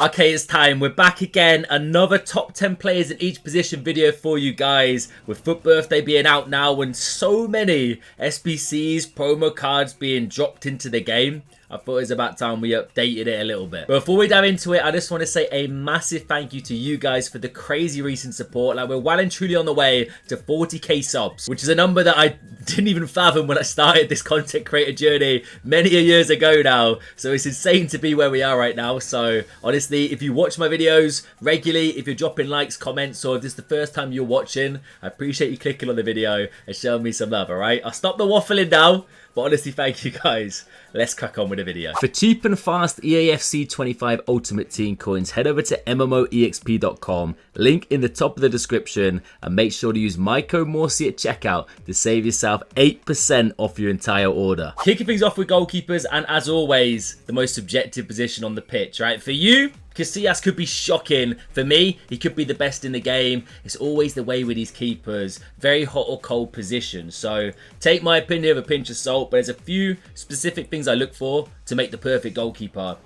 Okay, it's time. We're back again. Another top 10 players in each position video for you guys. With Foot Birthday being out now and so many SBCs, promo cards being dropped into the game, I thought it was about time we updated it a little bit. But before we dive into it, I just want to say a massive thank you to you guys for the crazy recent support. Like, we're well and truly on the way to 40k subs, which is a number that I didn't even fathom when I started this content creator journey many years ago now. So it's insane to be where we are right now. So honestly, if you watch my videos regularly, if you're dropping likes, comments, or if this is the first time you're watching, I appreciate you clicking on the video and showing me some love, alright? I'll stop the waffling now. But honestly, thank you guys. Let's crack on with the video. For cheap and fast EAFC 25 Ultimate Team coins, head over to MMOEXP.com, link in the top of the description, and make sure to use my code Morsey at checkout to save yourself 8% off your entire order. Kicking things off with goalkeepers, and as always, the most subjective position on the pitch, right? For you, Casillas could be shocking. For me, he could be the best in the game. It's always the way with these keepers. Very hot or cold position. So take my opinion with a pinch of salt, but there's a few specific things I look for to make the perfect goalkeeper.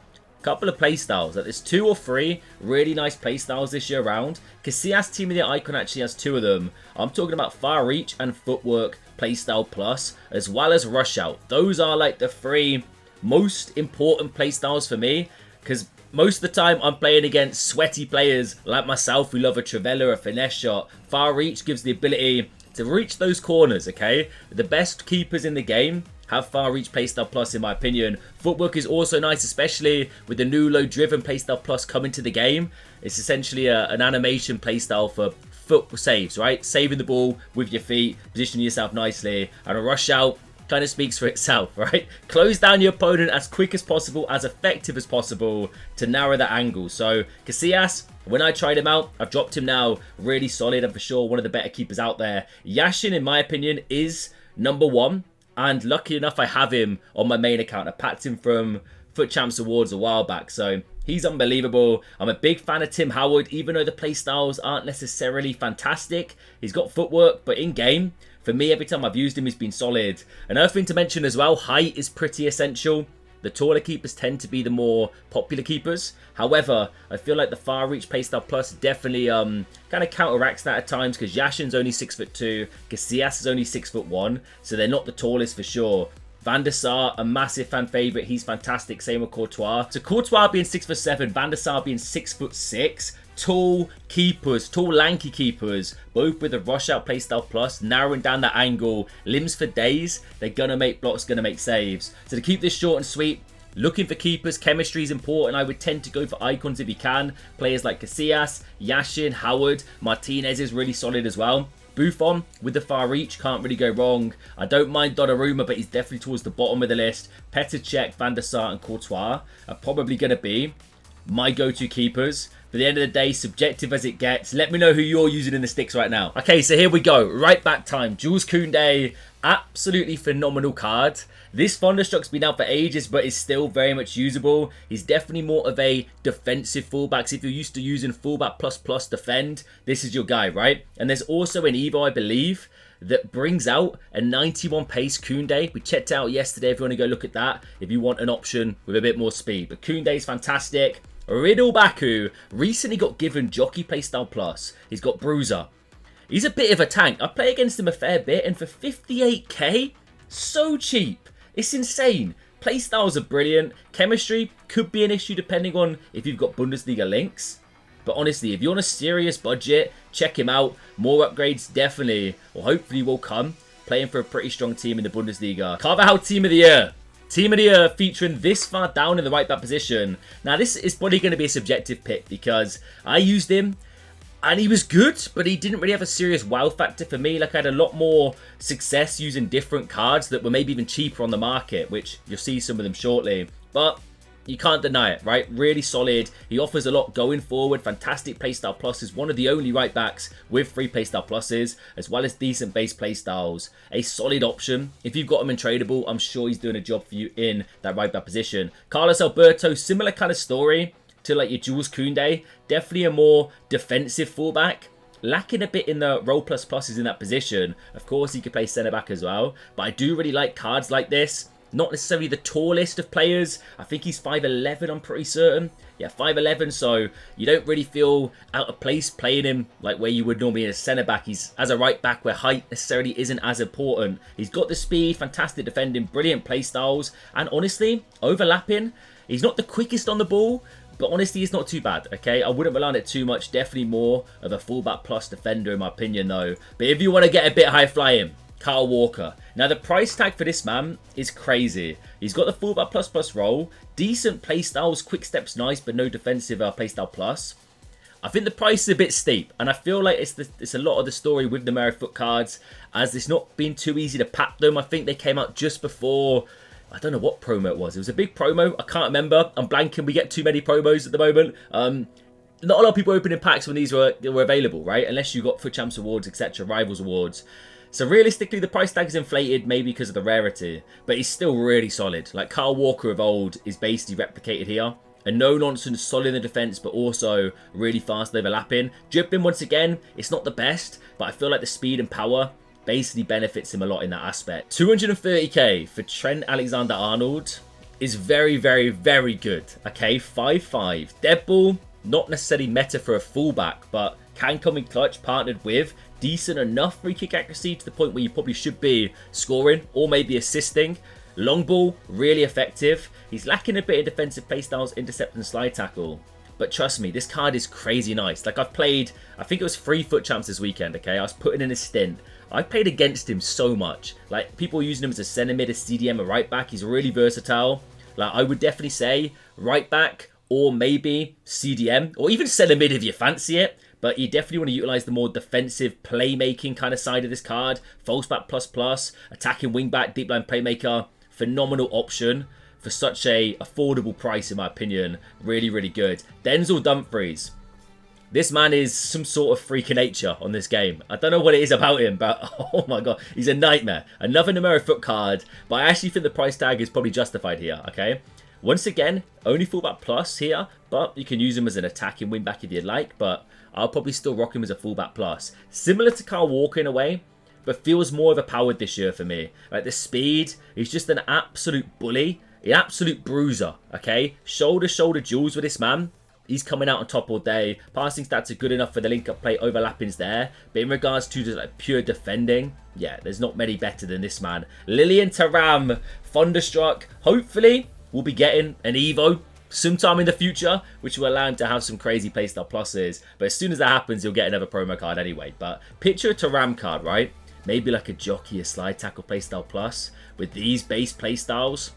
Couple of playstyles. Like, there's 2 or 3 really nice playstyles this year around. Casillas Team of the Icon actually has 2 of them. I'm talking about Far Reach and Footwork Playstyle Plus, as well as Rush Out. Those are like the 3 most important playstyles for me, because most of the time I'm playing against sweaty players like myself who love a Trivela, a finesse shot. Far Reach gives the ability to reach those corners, okay? The best keepers in the game have Far Reach Playstyle Plus in my opinion. Footwork is also nice, especially with the new low driven Playstyle Plus coming to the game. It's essentially an animation playstyle for foot saves, right? Saving the ball with your feet, positioning yourself nicely, and a Rush Out kind of speaks for itself, right? Close down your opponent as quick as possible, as effective as possible to narrow that angle. So Casillas, when I tried him out, I've dropped him now, really solid and for sure one of the better keepers out there. Yashin, in my opinion, is number 1, and lucky enough I have him on my main account. I packed him from Foot Champs Awards a while back, so he's unbelievable. I'm a big fan of Tim Howard, even though the playstyles aren't necessarily fantastic. He's got footwork, but in game, for me, every time I've used him, he's been solid. Another thing to mention as well, height is pretty essential. The taller keepers tend to be the more popular keepers. However, I feel like the Far Reach Playstyle Plus definitely kind of counteracts that at times, because Yashin's only 6'2", Casillas is only 6'1", so they're not the tallest for sure. Van der Sar, a massive fan favourite. He's fantastic. Same with Courtois. So Courtois being 6'7", Van der Sar being 6'6". Tall keepers, tall lanky keepers, both with a Rush Out Playstyle Plus, narrowing down that angle, limbs for days. They're going to make blocks, going to make saves. So to keep this short and sweet, looking for keepers, chemistry is important. I would tend to go for icons if you can. Players like Casillas, Yashin, Howard, Martinez is really solid as well. Buffon with the Far Reach, can't really go wrong. I don't mind Donnarumma, but he's definitely towards the bottom of the list. Petr Cech, Van der Sar and Courtois are probably going to be my go-to keepers. For the end of the day, subjective as it gets. Let me know who you're using in the sticks right now. Okay, so here we go. Right back time. Jules Koundé, absolutely phenomenal card. This Thunderstruck's been out for ages, but is still very much usable. He's definitely more of a defensive fullback. So if you're used to using fullback plus defend, this is your guy, right? And there's also an Evo, I believe, that brings out a 91 pace Koundé. We checked out yesterday if you want to go look at that, if you want an option with a bit more speed. But Koundé's fantastic. Riddle Baku recently got given Jockey Playstyle Plus. He's got Bruiser. He's a bit of a tank. I play against him a fair bit, and for 58k, so cheap. It's insane. Playstyles are brilliant. Chemistry could be an issue depending on if you've got Bundesliga links. But honestly, if you're on a serious budget, check him out. More upgrades definitely, or hopefully will come. Playing for a pretty strong team in the Bundesliga. Carvajal Team of the Year. Team of the Year featuring this far down in the right back position. Now, this is probably going to be a subjective pick because I used him and he was good, but he didn't really have a serious wow factor for me. Like, I had a lot more success using different cards that were maybe even cheaper on the market, which you'll see some of them shortly. But you can't deny it, right? Really solid. He offers a lot going forward. Fantastic playstyle pluses. One of the only right backs with 3 playstyle pluses, as well as decent base playstyles. A solid option. If you've got him in tradable, I'm sure he's doing a job for you in that right back position. Carlos Alberto, similar kind of story to like your Jules Koundé. Definitely a more defensive fullback. Lacking a bit in the role pluses in that position. Of course, he could play centre back as well. But I do really like cards like this. Not necessarily the tallest of players. I think he's 5'11", I'm pretty certain. Yeah, 5'11", so you don't really feel out of place playing him like where you would normally in a centre-back. He's as a right-back where height necessarily isn't as important. He's got the speed, fantastic defending, brilliant play styles, and honestly, overlapping. He's not the quickest on the ball, but honestly, it's not too bad, okay? I wouldn't rely on it too much. Definitely more of a fullback plus defender in my opinion, though. But if you want to get a bit high flying, Kyle Walker. Now, the price tag for this man is crazy. He's got the fullback plus plus role, decent playstyles, quick steps nice, but no defensive playstyle plus. I think the price is a bit steep, and I feel like it's a lot of the story with the Merrifoot cards, as it's not been too easy to pack them. I think they came out just before, I don't know what promo it was. It was a big promo. I can't remember. I'm blanking. We get too many promos at the moment. Not a lot of people opening packs when these were available, right? Unless you got FUT Champs Awards, etc., Rivals Awards. So realistically, the price tag is inflated, maybe because of the rarity, but he's still really solid. Like Kyle Walker of old is basically replicated here. A no-nonsense, solid in the defence, but also really fast overlapping. Dribbling, once again, it's not the best, but I feel like the speed and power basically benefits him a lot in that aspect. 230k for Trent Alexander-Arnold is very, very, very good. Okay, 5'5". Dead ball, not necessarily meta for a fullback, but can come in clutch, partnered with decent enough free kick accuracy to the point where you probably should be scoring or maybe assisting. Long ball, really effective. He's lacking a bit in defensive playstyles, intercept and slide tackle. But trust me, this card is crazy nice. Like I've played, I think it was 3 FUT Champs this weekend, okay? I was putting in a stint. I played against him so much. Like people using him as a centre mid, a CDM, a right back. He's really versatile. Like I would definitely say right back or maybe CDM or even centre mid if you fancy it. But you definitely want to utilise the more defensive playmaking kind of side of this card. False back plus plus, attacking wing back, deep line playmaker. Phenomenal option for such a affordable price in my opinion. Really, really good. Denzel Dumfries. This man is some sort of freak of nature on this game. I don't know what it is about him, but oh my god, he's a nightmare. Another numeric foot card, but I actually think the price tag is probably justified here, okay? Once again, only fullback plus here, but you can use him as an attacking wing back if you'd like, but I'll probably still rock him as a fullback plus. Similar to Kyle Walker in a way, but feels more overpowered this year for me. Like the speed, he's just an absolute bully, an absolute bruiser, okay? Shoulder duels with this man. He's coming out on top all day. Passing stats are good enough for the link-up play. Overlapping's there. But in regards to just like pure defending, yeah, there's not many better than this man. Lilian Thuram, Thunderstruck. Hopefully, we'll be getting an Evo sometime in the future, which will allow him to have some crazy playstyle pluses. But as soon as that happens, he'll get another promo card anyway. But picture a Thuram card, right? Maybe like a jockey, a slide tackle playstyle plus. With these base playstyles,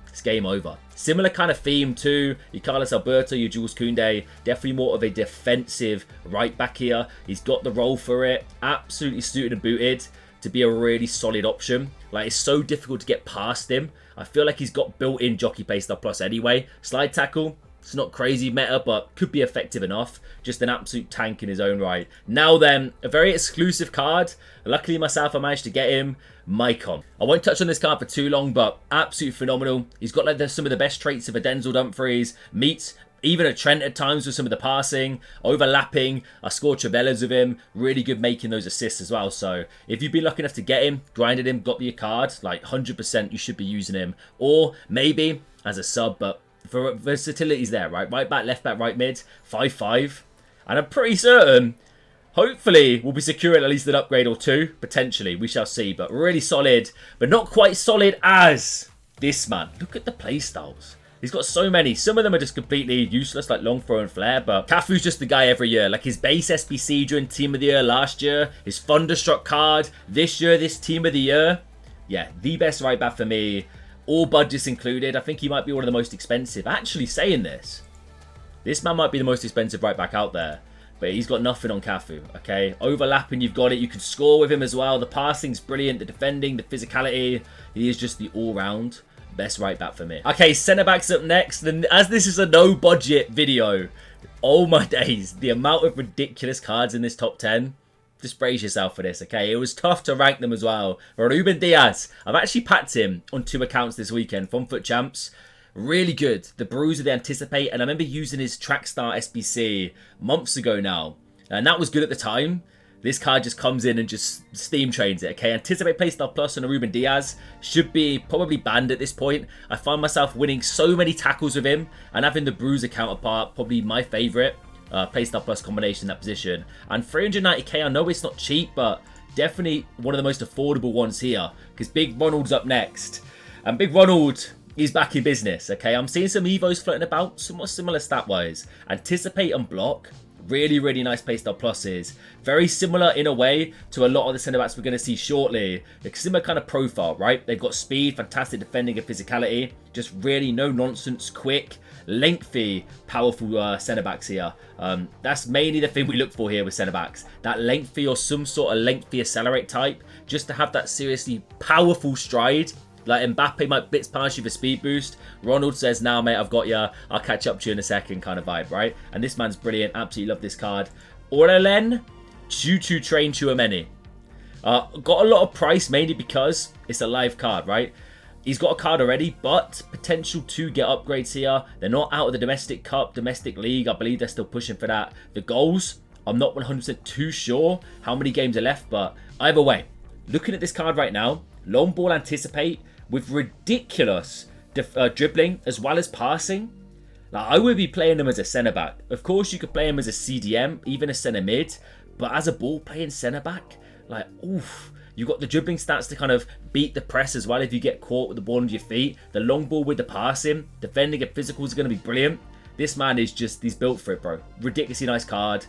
it's game over. Similar kind of theme to your Carlos Alberto, your Jules Koundé. Definitely more of a defensive right back here. He's got the role for it. Absolutely suited and booted to be a really solid option. Like, it's so difficult to get past him. I feel like he's got built-in jockey playstyle plus anyway. Slide tackle, it's not crazy meta, but could be effective enough. Just an absolute tank in his own right. Now then, a very exclusive card. Luckily myself, I managed to get him. Maicon. I won't touch on this card for too long, but absolutely phenomenal. He's got like some of the best traits of a Denzel Dumfries. Meets even a Trent at times with some of the passing, overlapping. I scored Trevellas with him. Really good making those assists as well. So if you've been lucky enough to get him, grinded him, got your card, like 100% you should be using him. Or maybe as a sub, but for versatility's there, right? Right back, left back, right mid, 5'5". And I'm pretty certain, hopefully, we'll be securing at least an upgrade or two. Potentially, we shall see. But really solid, but not quite solid as this man. Look at the playstyles. He's got so many. Some of them are just completely useless, like long throw and flare. But Cafu's just the guy every year. Like his base SBC during Team of the Year last year. His Thunderstruck card this year, this Team of the Year. Yeah, the best right back for me. All budgets included. I think he might be one of the most expensive. Actually saying this man might be the most expensive right back out there. But he's got nothing on Cafu, okay? Overlapping, you've got it. You can score with him as well. The passing's brilliant. The defending, the physicality. He is just the all-round best right back for me. Okay, centre-backs up next. And as this is a no-budget video, oh my days, the amount of ridiculous cards in this top 10. Just brace yourself for this, okay? It was tough to rank them as well. Ruben Diaz. I've actually packed him on 2 accounts this weekend from FUT Champs. Really good. The bruiser they anticipate. And I remember using his Trackstar SBC months ago now. And that was good at the time. This card just comes in and just steam trains it, okay? Anticipate playstyle plus on a Ruben Diaz should be probably banned at this point. I find myself winning so many tackles with him, and having the bruiser counterpart, probably my favourite playstyle plus combination in that position. And 390k, I know it's not cheap, but definitely one of the most affordable ones here, because Big Ronald's up next. And Big Ronald is back in business, okay? I'm seeing some Evos floating about, somewhat similar stat-wise. Anticipate and block. Really, really nice playstyle pluses. Very similar in a way to a lot of the centre backs we're going to see shortly. A similar kind of profile, right? They've got speed, fantastic defending and physicality. Just really no nonsense, quick, lengthy, powerful centre backs here. That's mainly the thing we look for here with centre backs. That lengthy or some sort of lengthy accelerate type. Just to have that seriously powerful stride. Like Mbappe might blitz past you for speed boost. Ronald says, "Now, mate, I've got you. I'll catch up to you in a second," kind of vibe, right? And this man's brilliant. Absolutely love this card. Orelen, Choo-Choo Train Chouameni. Got a lot of price mainly because it's a live card, right? He's got a card already, but potential to get upgrades here. They're not out of the domestic cup, domestic league. I believe they're still pushing for that. The goals, I'm not 100% too sure how many games are left, but either way, looking at this card right now, long ball anticipate, with ridiculous dribbling as well as passing. Like, I would be playing him as a centre back. Of course, you could play him as a CDM, even a centre mid, but as a ball playing centre back, like, oof. You got the dribbling stats to kind of beat the press as well if you get caught with the ball under your feet. The long ball with the passing, defending and physical is going to be brilliant. This man is just, he's built for it, bro. Ridiculously nice card.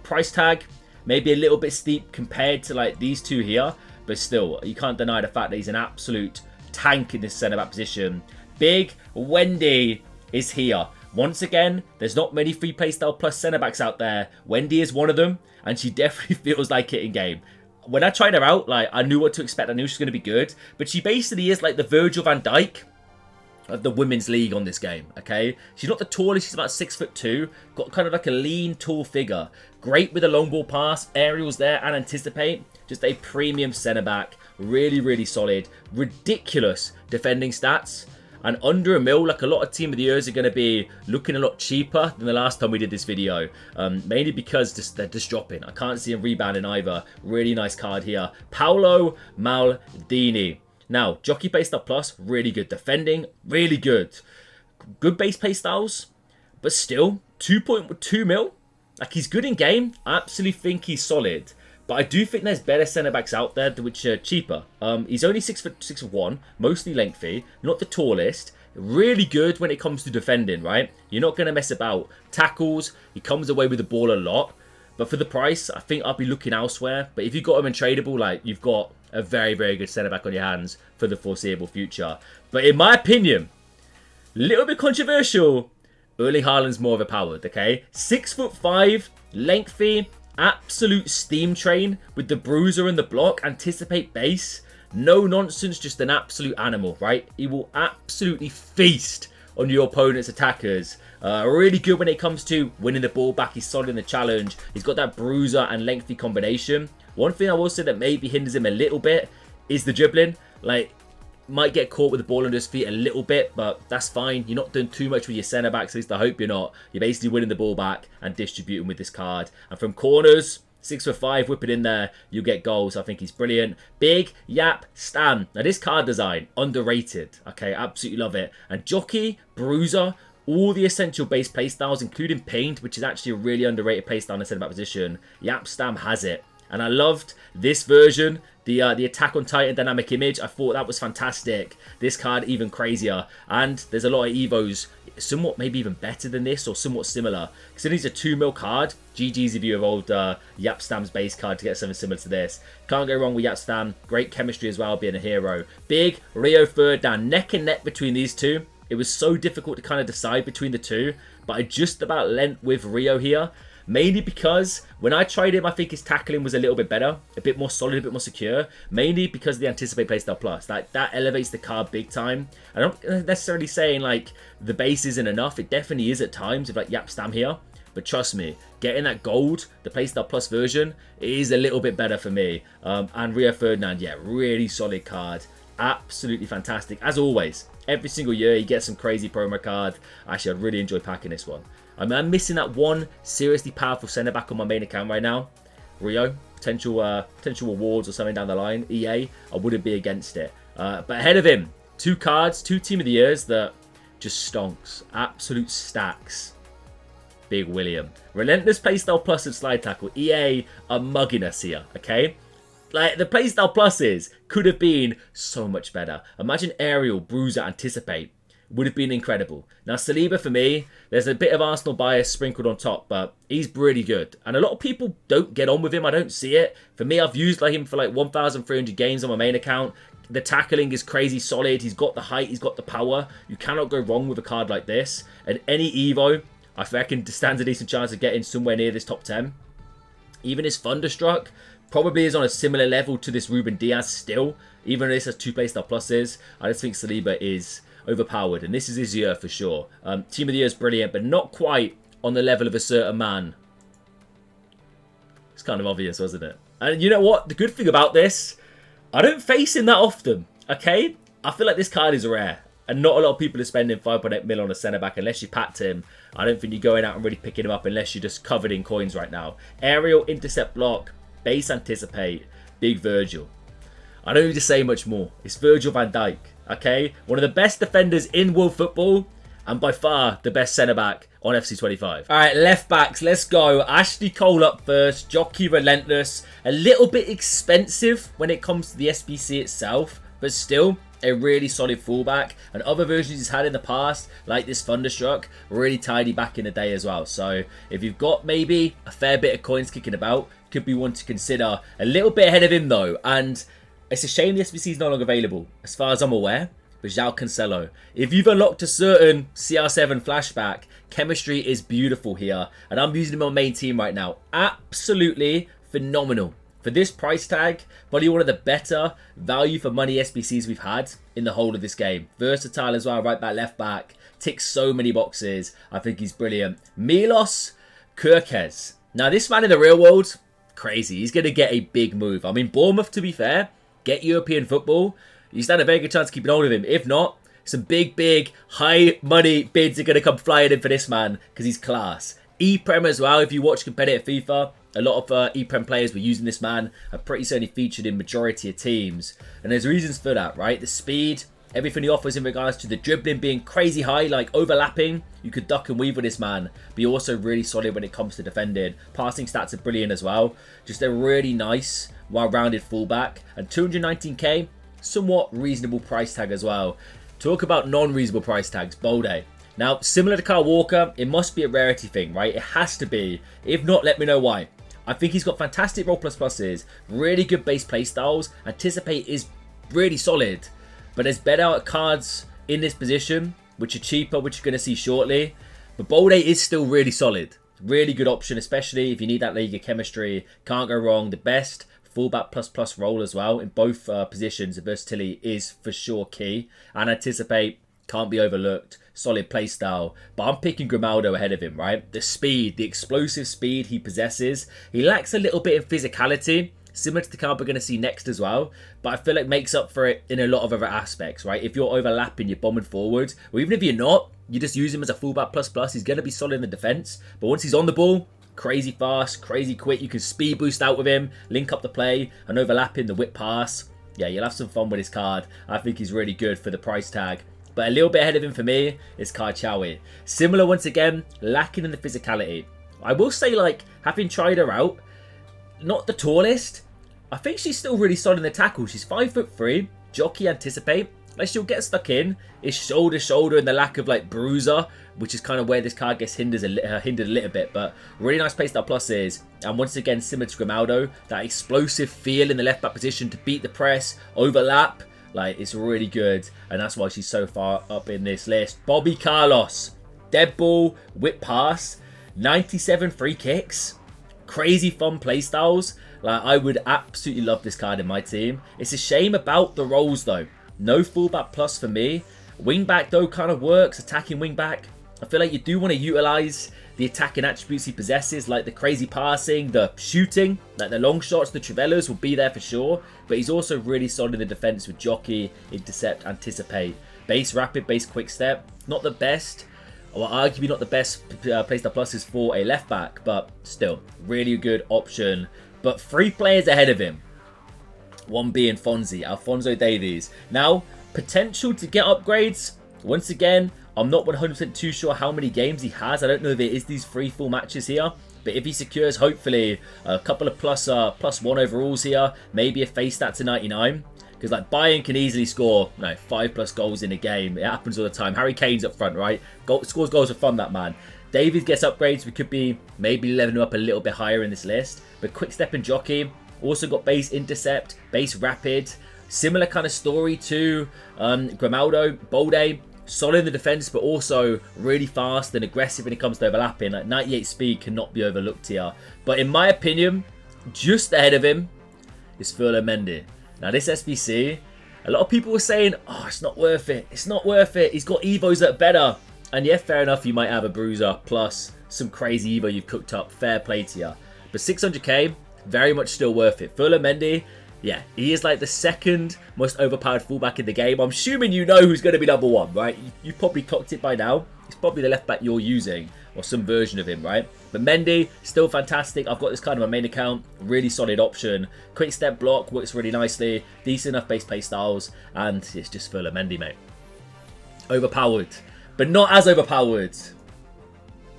Price tag, maybe a little bit steep compared to like these two here, but still, you can't deny the fact that he's an absolute tank in this centre back position. Big Wendy is here. Once again, there's not many free playstyle plus centre backs out there. Wendy is one of them, and she definitely feels like it in game. When I tried her out, like, I knew what to expect. I knew she was going to be good, but she basically is like the Virgil van Dijk of the women's league on this game, okay? She's not the tallest, she's about 6'2", got kind of like a lean, tall figure. Great with a long ball pass, aerials there, and anticipate. Just a premium centre back. Really, really solid. Ridiculous defending stats. And under a mil, like a lot of Team of the Years are going to be looking a lot cheaper than the last time we did this video. Mainly because they're just dropping. I can't see him rebounding either. Really nice card here. Paolo Maldini. Now, Jockey Playstyle Plus, really good defending. Really good. Good base play styles. But still, 2.2 mil. Like, he's good in game. I absolutely think he's solid. But I do think there's better centre-backs out there which are cheaper. He's only 6'1", mostly lengthy, not the tallest. Really good when it comes to defending, right? You're not going to mess about. Tackles, he comes away with the ball a lot. But for the price, I think I'll be looking elsewhere. But if you've got him in tradable, like, you've got a very, very good centre-back on your hands for the foreseeable future. But in my opinion, a little bit controversial, Erling Haaland's more overpowered, okay? 6'5", lengthy, absolute steam train with the bruiser and the block, anticipate base, no nonsense, just an absolute animal, right? He will absolutely feast on your opponent's attackers. Really good when it comes to winning the ball back. He's solid in the challenge. He's got that bruiser and lengthy combination. One thing I will say that maybe hinders him a little bit is the dribbling. Like, might get caught with the ball under his feet a little bit, but that's fine. You're not doing too much with your centre backs, at least I hope you're not. You're basically winning the ball back and distributing with this card. And from corners, 6'5", whip it in there, you'll get goals. I think he's brilliant. Big Yap Stan. Now this card design, underrated. Okay, absolutely love it. And Jockey, Bruiser, all the essential base playstyles, including Paint, which is actually a really underrated playstyle in the centre back position. Yap Stam has it. And I loved this version, the Attack on Titan dynamic image. I thought that was fantastic. This card even crazier. And there's a lot of Evos somewhat maybe even better than this or somewhat similar. Considering it's a 2 mil card, GG's if you evolved Yapstam's base card to get something similar to this. Can't go wrong with Yapstam. Great chemistry as well, being a hero. Big Rio Ferdinand, neck and neck between these two. It was so difficult to kind of decide between the two, but I just about lent with Rio here. Mainly because when I tried him, I think his tackling was a little bit better, a bit more solid, a bit more secure. Mainly because of the Anticipate Playstyle Plus. Like, that elevates the card big time. I don't necessarily saying like the base isn't enough. It definitely is at times with like Yapstam here. But trust me, getting that gold, the Playstyle Plus version, is a little bit better for me. And Rio Ferdinand, yeah, really solid card. Absolutely fantastic. As always, every single year you get some crazy promo card. Actually, I'd really enjoy packing this one. I mean, I'm missing that one seriously powerful centre-back on my main account right now. Rio, potential awards or something down the line, EA, I wouldn't be against it. But ahead of him, 2 cards, 2 Team of the Years that just stonks. Absolute stacks. Big William. Relentless playstyle plus and slide tackle. EA are mugging us here, okay? Like, the playstyle pluses could have been so much better. Imagine Aerial, Bruiser, Anticipate. Would have been incredible. Now, Saliba, for me, there's a bit of Arsenal bias sprinkled on top, but he's really good. And a lot of people don't get on with him. I don't see it. For me, I've used him for like 1,300 games on my main account. The tackling is crazy solid. He's got the height. He's got the power. You cannot go wrong with a card like this. And any Evo, I reckon, stands a decent chance of getting somewhere near this top 10. Even his Thunderstruck probably is on a similar level to this Ruben Diaz still. Even though this has 2 playstyle pluses, I just think Saliba is overpowered. And this is his year for sure. Team of the Year is brilliant, but not quite on the level of a certain man. It's kind of obvious, wasn't it? And you know what? The good thing about this, I don't face him that often, okay? I feel like this card is rare. And not a lot of people are spending 5.8 mil on a centre-back unless you packed him. I don't think you're going out and really picking him up unless you're just covered in coins right now. Aerial, intercept block, base anticipate, big Virgil. I don't need to say much more. It's Virgil van Dijk, okay? One of the best defenders in world football and by far the best centre-back on FC25. All right, left-backs, let's go. Ashley Cole up first, Jockey Relentless. A little bit expensive when it comes to the SBC itself, but still a really solid fullback. And other versions he's had in the past, like this Thunderstruck, really tidy back in the day as well. So if you've got maybe a fair bit of coins kicking about, could be one to consider. A little bit ahead of him though, and it's a shame the SBC is no longer available, as far as I'm aware. But João Cancelo, if you've unlocked a certain CR7 flashback, chemistry is beautiful here. And I'm using him on main team right now. Absolutely phenomenal. For this price tag, probably one of the better value for money SBCs we've had in the whole of this game. Versatile as well, right back, left back. Ticks so many boxes. I think he's brilliant. Milos Kerkez. Now this man in the real world, crazy. He's going to get a big move. I mean, Bournemouth, to be fair, get European football. You stand a very good chance of keeping hold of him. If not, some big, high money bids are going to come flying in for this man because he's class. E-Prem as well, if you watch competitive FIFA, a lot of E-Prem players were using this man. I'm pretty certain he featured in majority of teams. And there's reasons for that, right? The speed, everything he offers in regards to the dribbling being crazy high, like overlapping. You could duck and weave with this man. But you're also really solid when it comes to defending. Passing stats are brilliant as well. Just a really nice, well-rounded fullback. And 219k, somewhat reasonable price tag as well. Talk about non-reasonable price tags, Bolde. Now, similar to Kyle Walker, it must be a rarity thing, right? It has to be. If not, let me know why. I think he's got fantastic roll plus pluses, really good base play styles. Anticipate is really solid, but there's better cards in this position, which are cheaper, which you're going to see shortly. But Bolde is still really solid. Really good option, especially if you need that Liga chemistry. Can't go wrong. The best fullback plus role as well in both positions. The versatility is for sure key. And Anticipate can't be overlooked. Solid play style. But I'm picking Grimaldo ahead of him, right? The speed, the explosive speed he possesses. He lacks a little bit of physicality, similar to the card we're going to see next as well. But I feel like makes up for it in a lot of other aspects, right? If you're overlapping, you're bombing forward. Or even if you're not, you just use him as a fullback plus. He's going to be solid in the defense. But once he's on the ball, crazy fast, crazy quick. You can speed boost out with him, link up the play, and overlapping the whip pass. Yeah, you'll have some fun with his card. I think he's really good for the price tag. But a little bit ahead of him for me is Karchawi. Similar once again, lacking in the physicality. I will say, like, having tried her out, not the tallest. I think she's still really solid in the tackle. She's 5'3", jockey Anticipate. Like, she'll get stuck in. It's shoulder, and the lack of, like, bruiser, which is kind of where this card gets hindered a little bit. But really nice playstyle pluses. And once again, similar to Grimaldo, that explosive feel in the left back position to beat the press, overlap. Like, it's really good. And that's why she's so far up in this list. Bobby Carlos. Dead ball, whip pass, 97 free kicks. Crazy fun playstyles. Like, I would absolutely love this card in my team. It's a shame about the roles, though. No fullback plus for me. Wingback, though, kind of works. Attacking wingback. I feel like you do want to utilise the attacking attributes he possesses, like the crazy passing, the shooting, like the long shots, the Trivellas will be there for sure. But he's also really solid in the defence with jockey, intercept, anticipate. Base rapid, base quick step. Not the best, or arguably not the best playstyle pluses for a left back, but still, really good option but 3 players ahead of him. One being Fonzie, Alphonso Davies. Now, potential to get upgrades. Once again, I'm not 100% too sure how many games he has. I don't know if it is these 3 full matches here. But if he secures, hopefully, a couple of plus 1 overalls here. Maybe a face stat to 99. Because like Bayern can easily score 5+ goals in a game. It happens all the time. Harry Kane's up front, right? Scores goals for fun, that man. Davies gets upgrades. We could be maybe leveling him up a little bit higher in this list. But quick step and jockey. Also got base intercept, base rapid. Similar kind of story to Grimaldo, Bolde. Solid in the defense, but also really fast and aggressive when it comes to overlapping. Like 98 speed cannot be overlooked here. But in my opinion, just ahead of him is Mendy. Now this SBC, a lot of people were saying, oh, it's not worth it. It's not worth it. He's got Evos that are better. And yeah, fair enough, you might have a bruiser plus some crazy Evo you've cooked up. Fair play to you. But 600k, very much still worth it. Mendy, yeah, he is like the second most overpowered fullback in the game. I'm assuming you know who's going to be number 1, right? You've probably clocked it by now. He's probably the left back you're using, or some version of him, right? But Mendy, still fantastic. I've got this card on my main account. Really solid option. Quick step block, works really nicely. Decent enough base play styles. And it's just Mendy, mate. Overpowered. But not as overpowered.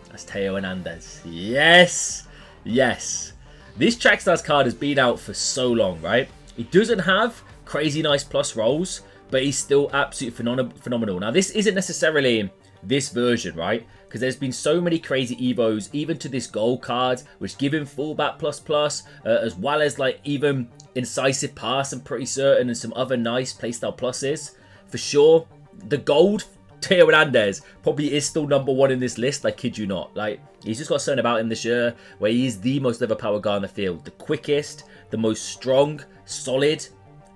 That's Theo Hernandez. Yes. Yes. This Trackstars card has been out for so long, right? He doesn't have crazy nice plus rolls, but he's still absolutely phenomenal. Now, this isn't necessarily this version, right? Because there's been so many crazy Evos, even to this gold card, which give him fullback plus, as well as like even incisive pass, I'm pretty certain, and some other nice playstyle pluses. For sure, the gold Theo Hernandez probably is still number 1 in this list, I kid you not. Like, he's just got something about him this year where he is the most overpowered guy on the field. The quickest, the most strong, solid,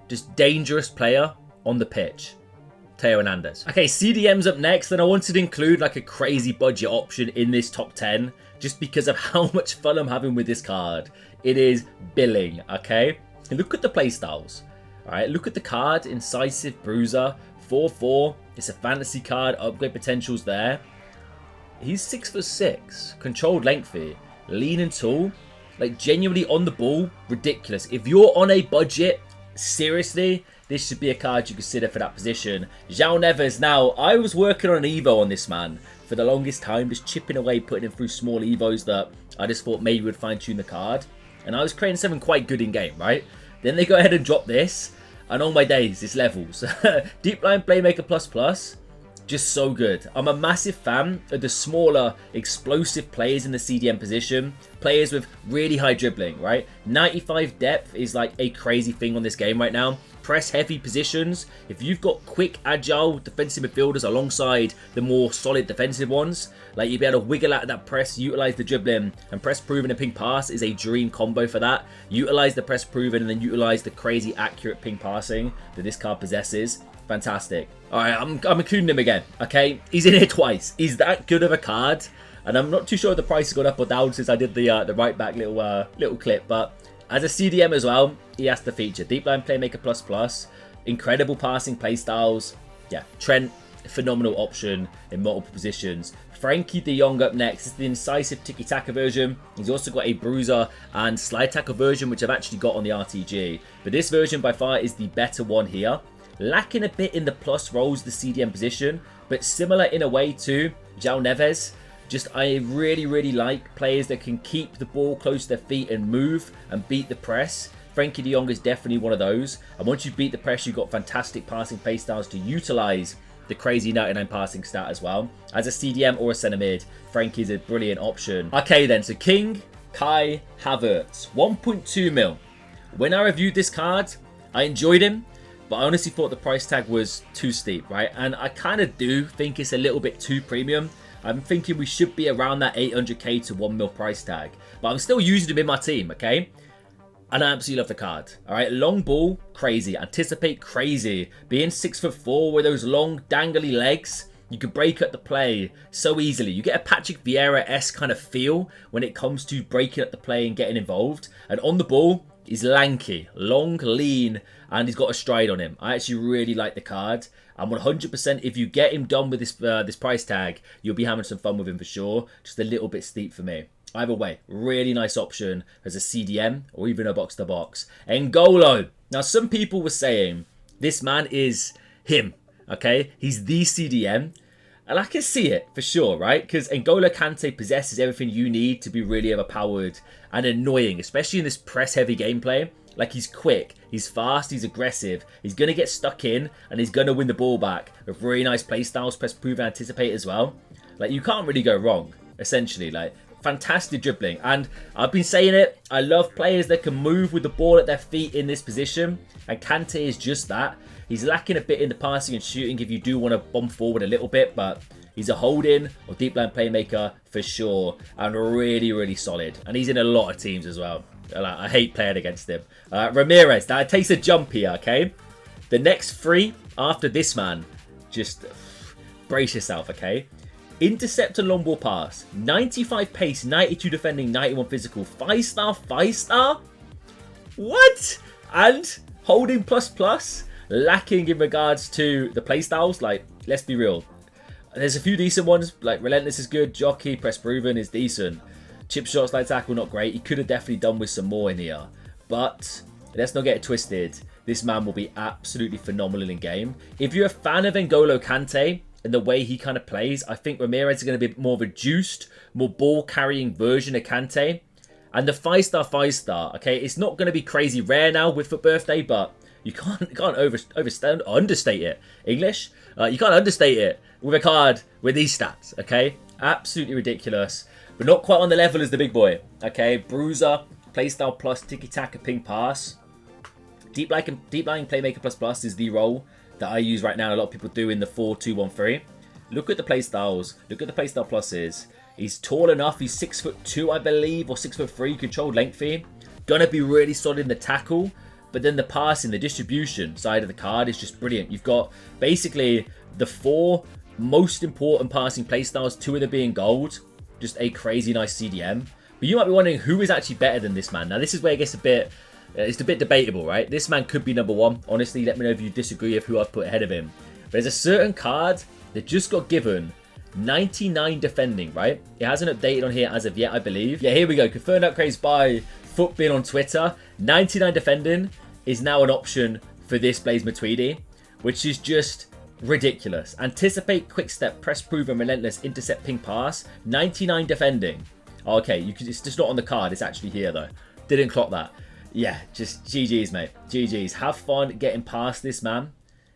just dangerous player on the pitch. Theo Hernandez. Okay, CDM's up next, and I wanted to include like a crazy budget option in this top 10 just because of how much fun I'm having with this card. It is billing, okay? And look at the playstyles. Alright, look at the card, Incisive Bruiser, 4-4. It's a fantasy card, upgrade potential's there. He's 6'6", controlled lengthy, lean and tall, like genuinely on the ball, ridiculous. If you're on a budget, seriously, this should be a card you consider for that position. João Neves, now, I was working on an Evo on this man for the longest time, just chipping away, putting him through small Evos that I just thought maybe would fine tune the card. And I was creating something quite good in game, right? Then they go ahead and drop this. And all my days, it's levels. Deep Line Playmaker plus, just so good. I'm a massive fan of the smaller, explosive players in the CDM position. Players with really high dribbling, right? 95 depth is like a crazy thing on this game right now. Press heavy positions. If you've got quick, agile defensive midfielders alongside the more solid defensive ones, like you'll be able to wiggle out of that press, utilize the dribbling, and press proven and ping pass is a dream combo for that. Utilize the press proven and then utilize the crazy accurate ping passing that this card possesses. Fantastic. Alright, I'm including him again, okay? He's in here twice. He's that good of a card, and I'm not too sure if the price has gone up or down since I did the right back little clip, but as a CDM as well, he has to feature. Deep Line Playmaker plus, incredible passing playstyles. Yeah, Trent, phenomenal option in multiple positions. Frankie de Jong up next. This is the incisive tiki-taka version. He's also got a bruiser and slide tackle version, which I've actually got on the RTG. But this version by far is the better one here. Lacking a bit in the plus rolls, the CDM position, but similar in a way to João Neves. Just, I really like players that can keep the ball close to their feet and move and beat the press. Frankie de Jong is definitely one of those. And once you beat the press, you've got fantastic passing play styles to utilize the crazy 99 passing stat as well. As a CDM or a centre mid, Frankie is a brilliant option. Okay then, so King Kai Havertz, 1.2 mil. When I reviewed this card, I enjoyed him, but I honestly thought the price tag was too steep, right? And I kind of do think it's a little bit too premium. I'm thinking we should be around that 800k to 1 mil price tag. But I'm still using him in my team, okay? And I absolutely love the card. Alright, long ball, crazy. Anticipate, crazy. Being 6'4" with those long, dangly legs, you can break up the play so easily. You get a Patrick Vieira-esque kind of feel when it comes to breaking up the play and getting involved. And on the ball, he's lanky, long, lean, and he's got a stride on him. I actually really like the card. And 100%, if you get him done with this this price tag, you'll be having some fun with him for sure. Just a little bit steep for me. Either way, really nice option as a CDM or even a box-to-box. N'Golo. Now, some people were saying this man is him, okay? He's the CDM. And I can see it for sure, right? Because N'Golo Kante possesses everything you need to be really overpowered and annoying, especially in this press-heavy gameplay. Like, he's quick, he's fast, he's aggressive, he's going to get stuck in, and he's going to win the ball back with really nice playstyles, press, prove, and anticipate as well. Like, you can't really go wrong, essentially. Like, fantastic dribbling. And I've been saying it, I love players that can move with the ball at their feet in this position, and Kante is just that. He's lacking a bit in the passing and shooting if you do want to bomb forward a little bit, but he's a hold-in or deep line playmaker for sure, and really, really solid. And he's in a lot of teams as well. I hate playing against him. Ramirez, now it takes a jump here, okay? The next three after this man, just brace yourself, okay? Intercept and long ball pass, 95 pace, 92 defending, 91 physical, 5-star, 5-star? What? And holding plus plus, lacking in regards to the playstyles. Like, let's be real. There's a few decent ones, like Relentless is good, Jockey, Press Proven is decent. Chip shot, slide tackle, not great. He could have definitely done with some more in here. But let's not get it twisted. This man will be absolutely phenomenal in game. If you're a fan of N'Golo Kante and the way he kind of plays, I think Ramirez is going to be more of a juiced, more ball-carrying version of Kante. And the 5-star, 5-star, okay, it's not going to be crazy rare now with Foot Birthday, but you can't understate it. English? You can't understate it with a card with these stats, okay? Absolutely ridiculous. But not quite on the level as the big boy. Okay, Bruiser, Playstyle Plus, Tiki-Taka, Ping Pass. Deep Lying Playmaker Plus Plus is the role that I use right now. A lot of people do in the 4-2-1-3. Look at the playstyles. Look at the playstyle pluses. He's tall enough. He's 6'2", I believe, or 6'3", controlled lengthy. Gonna be really solid in the tackle. But then the passing, the distribution side of the card is just brilliant. You've got basically the 4 most important passing playstyles, 2 of them being gold. Just a crazy nice CDM. But you might be wondering who is actually better than this man. Now this is where it gets a bit debatable, right? This man could be number 1. Honestly, let me know if you disagree of who I'd put ahead of him. But there's a certain card that just got given 99 defending, right? It hasn't updated on here as of yet, I believe. Yeah, here we go. Confirmed upgrades by Footbin on Twitter. 99 defending is now an option for this Blaze Matuidi, which is just ridiculous. Anticipate, quick step, press, proven, relentless, intercept, ping, pass. 99 defending. Okay, it's just not on the card. It's actually here though. Didn't clock that. Yeah, just GG's, mate. GG's. Have fun getting past this man.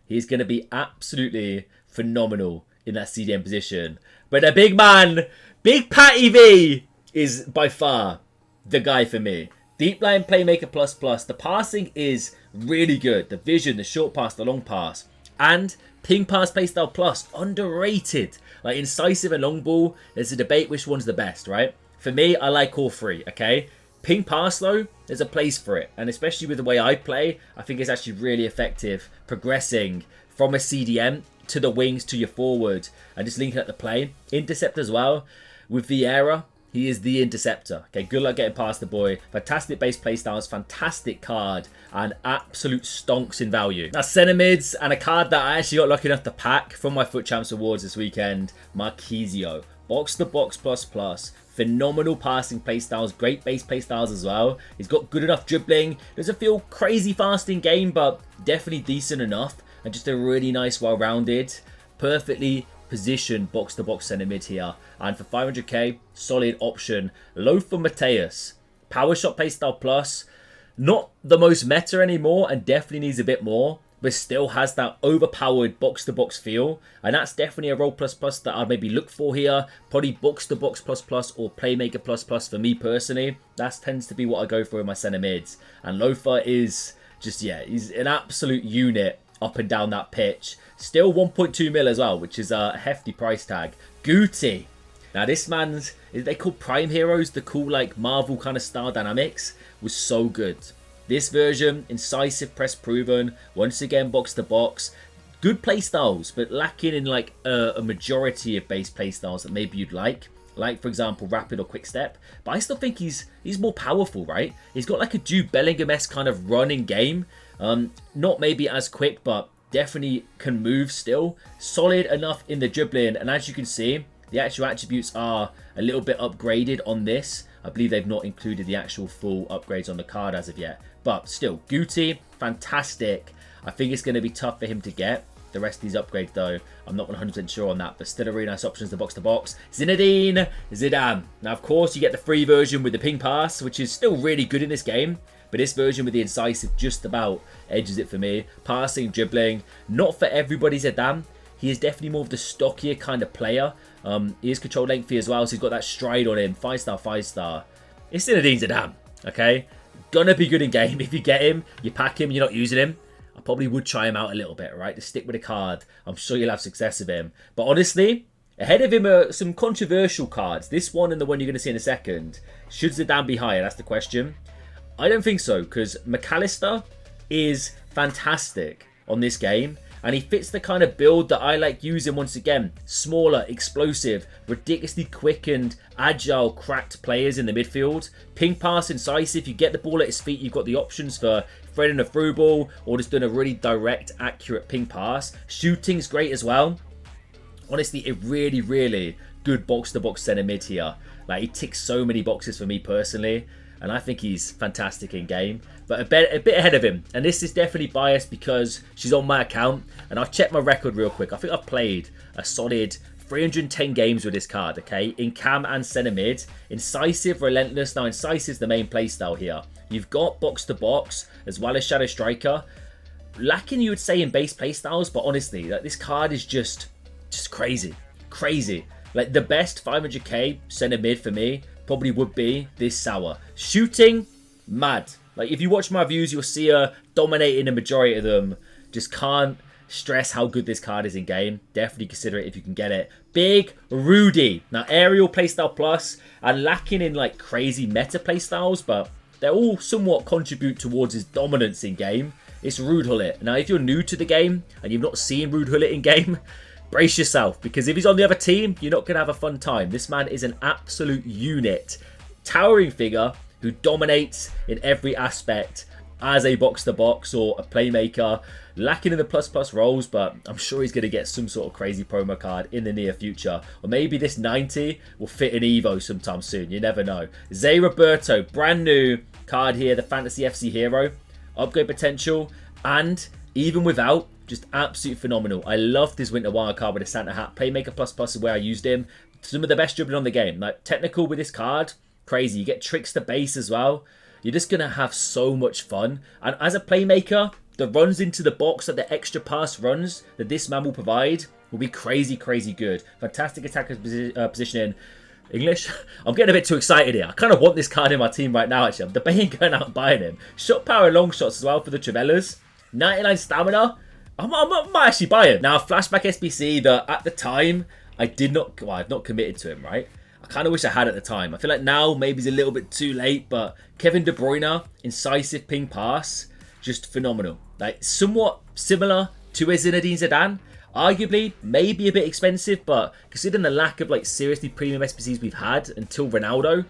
He's going to be absolutely phenomenal in that CDM position. But the big man, Big Patty V, is by far the guy for me. Deep line playmaker plus plus. The passing is really good. The vision, the short pass, the long pass. And ping pass playstyle plus, underrated. Like incisive and long ball, there's a debate which one's the best, right? For me, I like all 3, okay? Ping pass though, there's a place for it. And especially with the way I play, I think it's actually really effective progressing from a CDM to the wings to your forward and just linking up the play. Intercept as well. With Vieira, he is the interceptor. Okay, good luck getting past the boy. Fantastic base playstyles, fantastic card, and absolute stonks in value. Now, centre mids, and a card that I actually got lucky enough to pack from my Foot Champs Awards this weekend, Marquisio. Box to box plus plus. Phenomenal passing playstyles, great base playstyles as well. He's got good enough dribbling. Doesn't feel crazy fast in game, but definitely decent enough. And just a really nice, well-rounded, perfectly positioned box-to-box centre mid here. And for 500k, solid option. Lothar Matthäus. Power shot playstyle plus. Not the most meta anymore and definitely needs a bit more. But still has that overpowered box-to-box feel. And that's definitely a role plus plus that I'd maybe look for here. Probably box-to-box plus plus or playmaker plus plus for me personally. That tends to be what I go for in my centre mids. And Lothar is just, yeah, he's an absolute unit up and down that pitch. Still 1.2 mil as well, which is a hefty price tag. Guti. Now this man's, they call Prime Heroes, the cool like Marvel kind of style dynamics, was so good. This version, incisive, press proven, once again box to box. Good playstyles, but lacking in like a majority of base playstyles that maybe you'd like. Like, for example, rapid or quick step. But I still think he's more powerful, right? He's got like a Jude Bellingham-esque kind of running game. Not maybe as quick, but definitely can move still. Solid enough in the dribbling. And as you can see, the actual attributes are a little bit upgraded on this. I believe they've not included the actual full upgrades on the card as of yet. But still, Guti, fantastic. I think it's going to be tough for him to get. The rest of these upgrades, though, I'm not 100% sure on that, but still a really nice option as the box-to-box. Zinedine Zidane. Now, of course, you get the free version with the ping pass, which is still really good in this game, but this version with the incisive just about edges it for me. Passing, dribbling, not for everybody, Zidane. He is definitely more of the stockier kind of player. He is control lengthy as well, so he's got that stride on him. 5-star, 5-star. It's Zinedine Zidane, okay? Gonna be good in game. If you get him, you pack him, you're not using him. I probably would try him out a little bit, right? To stick with a card. I'm sure you'll have success with him. But honestly, ahead of him are some controversial cards. This one and the one you're going to see in a second. Should Zidane be higher? That's the question. I don't think so, because McAllister is fantastic on this game. And he fits the kind of build that I like using once again. Smaller, explosive, ridiculously quick and agile, cracked players in the midfield. Ping pass, incisive. You get the ball at his feet, you've got the options for threading a through ball or just doing a really direct, accurate ping pass. Shooting's great as well. Honestly, a really, really good box-to-box centre mid here. Like, he ticks so many boxes for me personally. And I think he's fantastic in game. But a bit ahead of him. And this is definitely biased because she's on my account. And I've checked my record real quick. I think I've played a solid 310 games with this card, okay? In cam and centre mid. Incisive, relentless. Now, incisive is the main playstyle here. You've got box-to-box as well as Shadow Striker. Lacking, you would say, in base playstyles. But honestly, like, this card is just crazy. Crazy. Like, the best 500k centre mid for me probably would be this Sour. Shooting, mad. Like, if you watch my views, you'll see her dominating the majority of them. Just can't stress how good this card is in game. Definitely consider it if you can get it. Big Rudy. Now, aerial playstyle plus and lacking in like crazy meta playstyles, but they all somewhat contribute towards his dominance in game. It's Rude Hullet. Now, if you're new to the game and you've not seen Rude Hullet in game, brace yourself, because if he's on the other team, you're not going to have a fun time. This man is an absolute unit. Towering figure who dominates in every aspect as a box-to-box or a playmaker. Lacking in the plus-plus roles, but I'm sure he's going to get some sort of crazy promo card in the near future. Or maybe this 90 will fit in Evo sometime soon. You never know. Zé Roberto, brand new card here, the Fantasy FC hero. Upgrade potential, and even without, just absolute phenomenal. I love this Winter Wild card with a Santa hat. Playmaker plus is where I used him. Some of the best dribbling on the game. Like, technical with this card, crazy. You get Trickster base as well. You're just going to have so much fun. And as a playmaker, the runs into the box, like the extra pass runs that this man will provide, will be crazy, crazy good. Fantastic attacker positioning. English? I'm getting a bit too excited here. I kind of want this card in my team right now, actually. I'm debating going out and buying him. Shot power long shots as well for the Travellas. 99 stamina. I might actually buy him. Now, flashback SBC that at the time, I've not committed to him, right? I kind of wish I had at the time. I feel like now maybe it's a little bit too late, but Kevin De Bruyne, incisive ping pass, just phenomenal. Like, somewhat similar to a Zinedine Zidane. Arguably, maybe a bit expensive, but considering the lack of like seriously premium SBCs we've had until Ronaldo,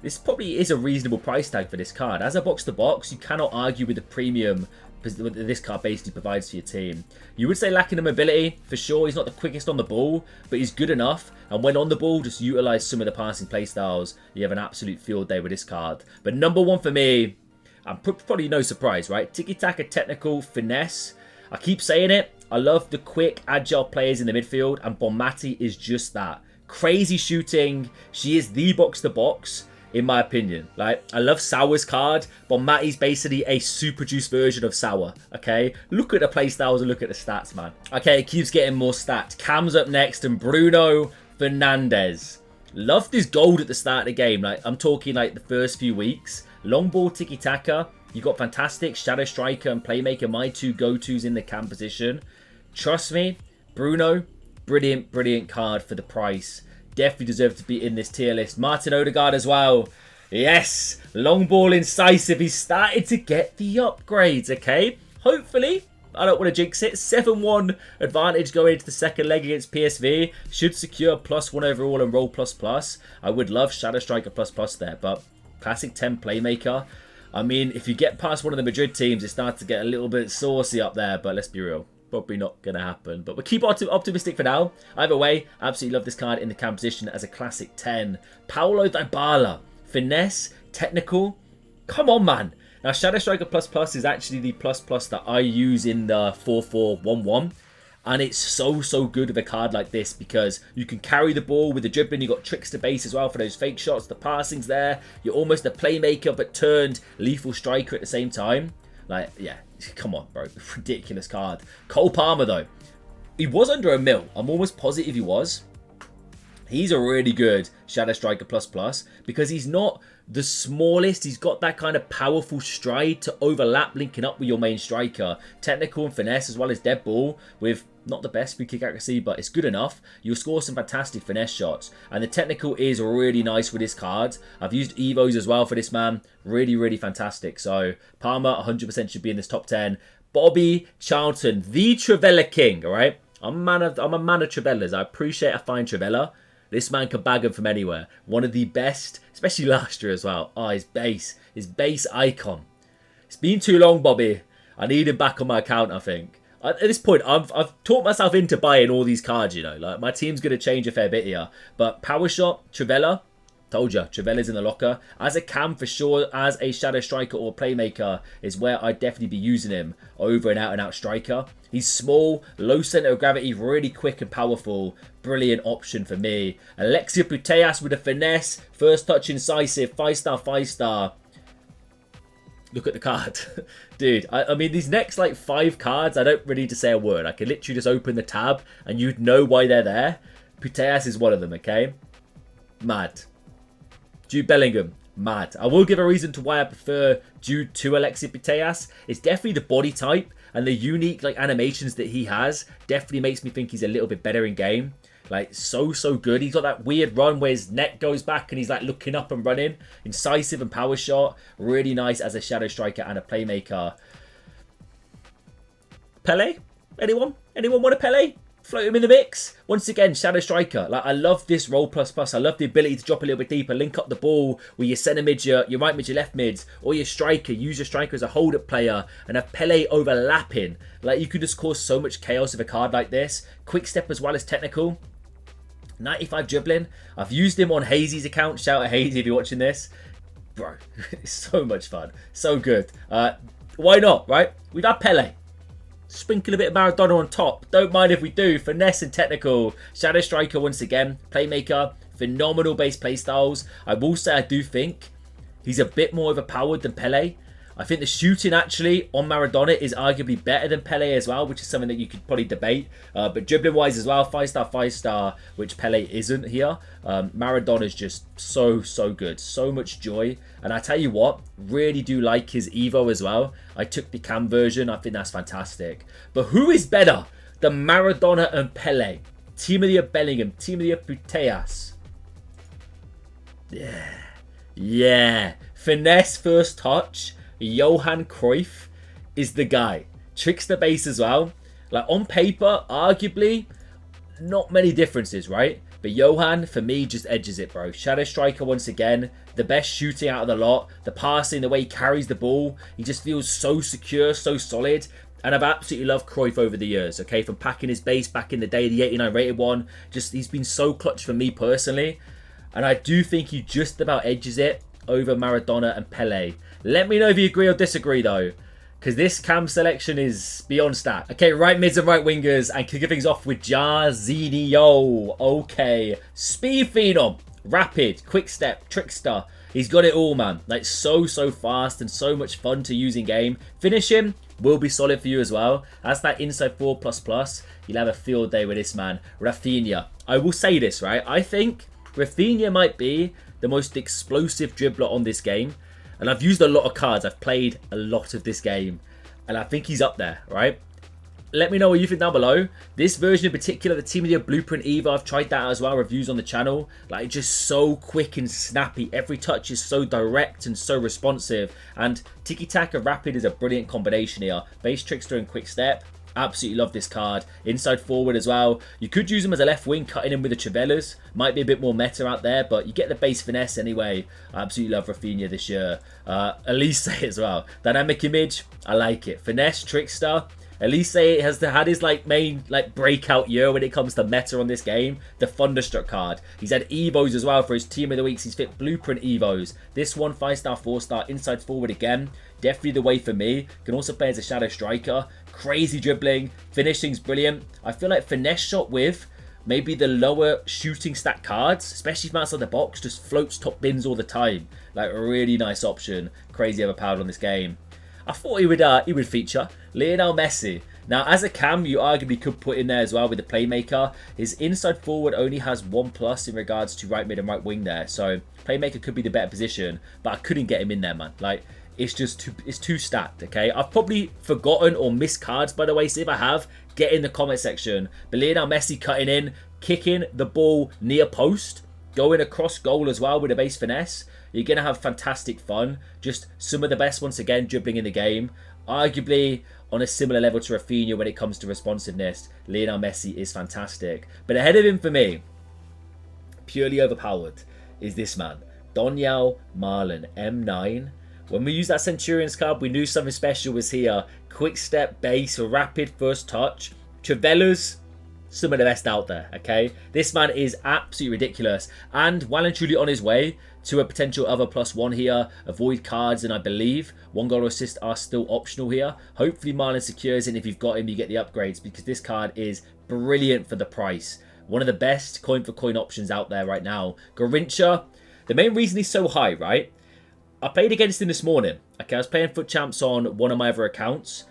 this probably is a reasonable price tag for this card. As a box-to-box, you cannot argue with the premium that this card basically provides for your team. You would say lacking in mobility, for sure. He's not the quickest on the ball, but he's good enough. And when on the ball, just utilise some of the passing playstyles. You have an absolute field day with this card. But number one for me, I'm probably no surprise, right? Tiki-taka, technical, finesse. I keep saying it. I love the quick, agile players in the midfield, and Bonmati is just that. Crazy shooting. She is the box-to-box, in my opinion. Like, I love Sour's card. Bonmati's basically a super juice version of Sour, okay? Look at the playstyles and look at the stats, man. Okay, it keeps getting more stats. Cam's up next, and Bruno Fernandes. Loved his gold at the start of the game. Like, I'm talking like the first few weeks. Long ball, tiki-taka. You got fantastic Shadow Striker and Playmaker, my two go-tos in the cam position. Trust me, Bruno, brilliant, brilliant card for the price. Definitely deserves to be in this tier list. Martin Odegaard as well. Yes, long ball, incisive. He's started to get the upgrades, okay? Hopefully, I don't want to jinx it. 7-1 advantage going into the second leg against PSV. Should secure +1 overall and roll ++. I would love Shadow Striker ++ there, but classic 10 Playmaker. I mean, if you get past one of the Madrid teams, it starts to get a little bit saucy up there, but let's be real. Probably not going to happen, but we'll keep optimistic for now. Either way, absolutely love this card in the cam position as a classic 10. Paulo Dybala, finesse, technical. Come on, man. Now, Shadow Striker plus plus is actually the plus plus that I use in the 4-4-1-1. And it's so good with a card like this because you can carry the ball with the dribbling. You've got Trickster base as well for those fake shots. The passing's there. You're almost a playmaker but turned lethal striker at the same time. Like, yeah, come on, bro. Ridiculous card. Cole Palmer, though. He was under a mil. I'm almost positive he was. He's a really good Shadow Striker plus plus because he's not the smallest. He's got that kind of powerful stride to overlap linking up with your main striker. Technical and finesse as well as dead ball with not the best free kick accuracy, but it's good enough. You'll score some fantastic finesse shots. And the technical is really nice with this card. I've used Evos as well for this man. Really fantastic. So Palmer 100% should be in this top 10. Bobby Charlton, the Trivella King, all right? I'm a man of Trivellas. I appreciate a fine Trivella. This man can bag him from anywhere. One of the best, especially last year as well. Oh, his base icon. It's been too long, Bobby. I need him back on my account, I think. At this point, I've talked myself into buying all these cards, you know. Like, my team's going to change a fair bit here. But Power Shot, Trivella, told you, Trivella's in the locker. As a cam, for sure, as a Shadow Striker or Playmaker is where I'd definitely be using him over an out-and-out striker. He's small, low centre of gravity, really quick and powerful. Brilliant option for me. Alexia Putellas with a finesse, first touch incisive, 5-star, 5-star. Look at the card. Dude, I mean, these next, like, 5 cards, I don't really need to say a word. I can literally just open the tab and you'd know why they're there. Putellas is one of them, okay? Mad. Jude Bellingham, mad. I will give a reason to why I prefer Jude to Alexia Putellas. It's definitely the body type and the unique, like, animations that he has definitely makes me think he's a little bit better in game. Like, so good. He's got that weird run where his neck goes back and he's, like, looking up and running. Incisive and power shot. Really nice as a Shadow Striker and a Playmaker. Pele? Anyone? Anyone want a Pele? Float him in the mix. Once again, Shadow Striker. Like, I love this role plus plus. I love the ability to drop a little bit deeper, link up the ball with your centre mid, your right mid, your left mids, or your striker. Use your striker as a hold-up player and have Pele overlapping. Like, you could just cause so much chaos with a card like this. Quick step as well as technical. 95 dribbling. I've used him on Hazy's account. Shout out Hazy if you're watching this. Bro, it's so much fun. So good. Why not, right? We've had Pele. Sprinkle a bit of Maradona on top. Don't mind if we do. Finesse and technical. Shadow Striker once again. Playmaker. Phenomenal base playstyles. I will say I do think he's a bit more overpowered than Pele. I think the shooting actually on Maradona is arguably better than Pele as well, which is something that you could probably debate. But dribbling wise as well, 5-star, 5-star, which Pele isn't here. Maradona's just so good. So much joy. And I tell you what, really do like his Evo as well. I took the cam version. I think that's fantastic. But who is better than Maradona and Pele? Team of the Year Bellingham. Team of the Year Putellas. Yeah. Finesse first touch. Johan Cruyff is the guy. Trickster base as well. Like, on paper, arguably, not many differences, right? But Johan, for me, just edges it, bro. Shadow Striker, once again, the best shooting out of the lot. The passing, the way he carries the ball. He just feels so secure, so solid. And I've absolutely loved Cruyff over the years, okay? From packing his base back in the day, the 89 rated one. Just, he's been so clutch for me personally. And I do think he just about edges it over Maradona and Pele. Let me know if you agree or disagree, though, because this cam selection is beyond stat. Okay, right mids and right wingers, and kicking things off with Jarzinho. Okay, speed phenom, rapid, quick step, trickster. He's got it all, man. Like, so fast and so much fun to use in game. Finishing will be solid for you as well. That's that inside 4++. You'll have a field day with this man. Rafinha. I will say this, right? I think Rafinha might be the most explosive dribbler on this game. And I've used a lot of cards. I've played a lot of this game. And I think he's up there, right? Let me know what you think down below. This version in particular, the Team of the Year Blueprint Eva, I've tried that out as well. Reviews on the channel. Like, just so quick and snappy. Every touch is so direct and so responsive. And Tiki-Taka Rapid is a brilliant combination here. Base Trickster and Quick Step. Absolutely love this card. Inside forward as well. You could use him as a left wing, cutting him with the Trivellas. Might be a bit more meta out there, but you get the base finesse anyway. I absolutely love Rafinha this year. Elise as well. Dynamic image, I like it. Finesse, Trickster. Elise has had his like main like breakout year when it comes to meta on this game. The Thunderstruck card. He's had Evos as well for his Team of the Weeks. He's fit Blueprint Evos. This one 5-star, 4-star, inside forward again. Definitely the way for me. Can also play as a shadow striker. Crazy dribbling. Finishing's brilliant. I feel like finesse shot with maybe the lower shooting stat cards, especially from outside the box, just floats top bins all the time. Like a really nice option. Crazy overpowered on this game. I thought he would feature Lionel Messi. Now, as a cam, you arguably could put in there as well with the playmaker. His inside forward only has 1+ in regards to right mid and right wing there. So playmaker could be the better position, but I couldn't get him in there, man. Like, it's too stacked, okay? I've probably forgotten or missed cards, by the way, so if I have, get in the comment section. But Lionel Messi cutting in, kicking the ball near post, going across goal as well with a base finesse. You're going to have fantastic fun. Just some of the best, once again, dribbling in the game. Arguably on a similar level to Rafinha when it comes to responsiveness. Lionel Messi is fantastic. But ahead of him for me, purely overpowered, is this man. Donyell Marlon, M9. When we used that Centurions card, we knew something special was here. Quick step, base, rapid first touch. Trivella's some of the best out there, okay? This man is absolutely ridiculous. And well and truly on his way to a potential other +1 here. Avoid cards, and I believe 1 goal or assist are still optional here. Hopefully Marlon secures it, and if you've got him, you get the upgrades, because this card is brilliant for the price. One of the best coin-for-coin options out there right now. Garincha, the main reason he's so high, right? I played against him this morning. Okay, I was playing Foot Champs on one of my other accounts.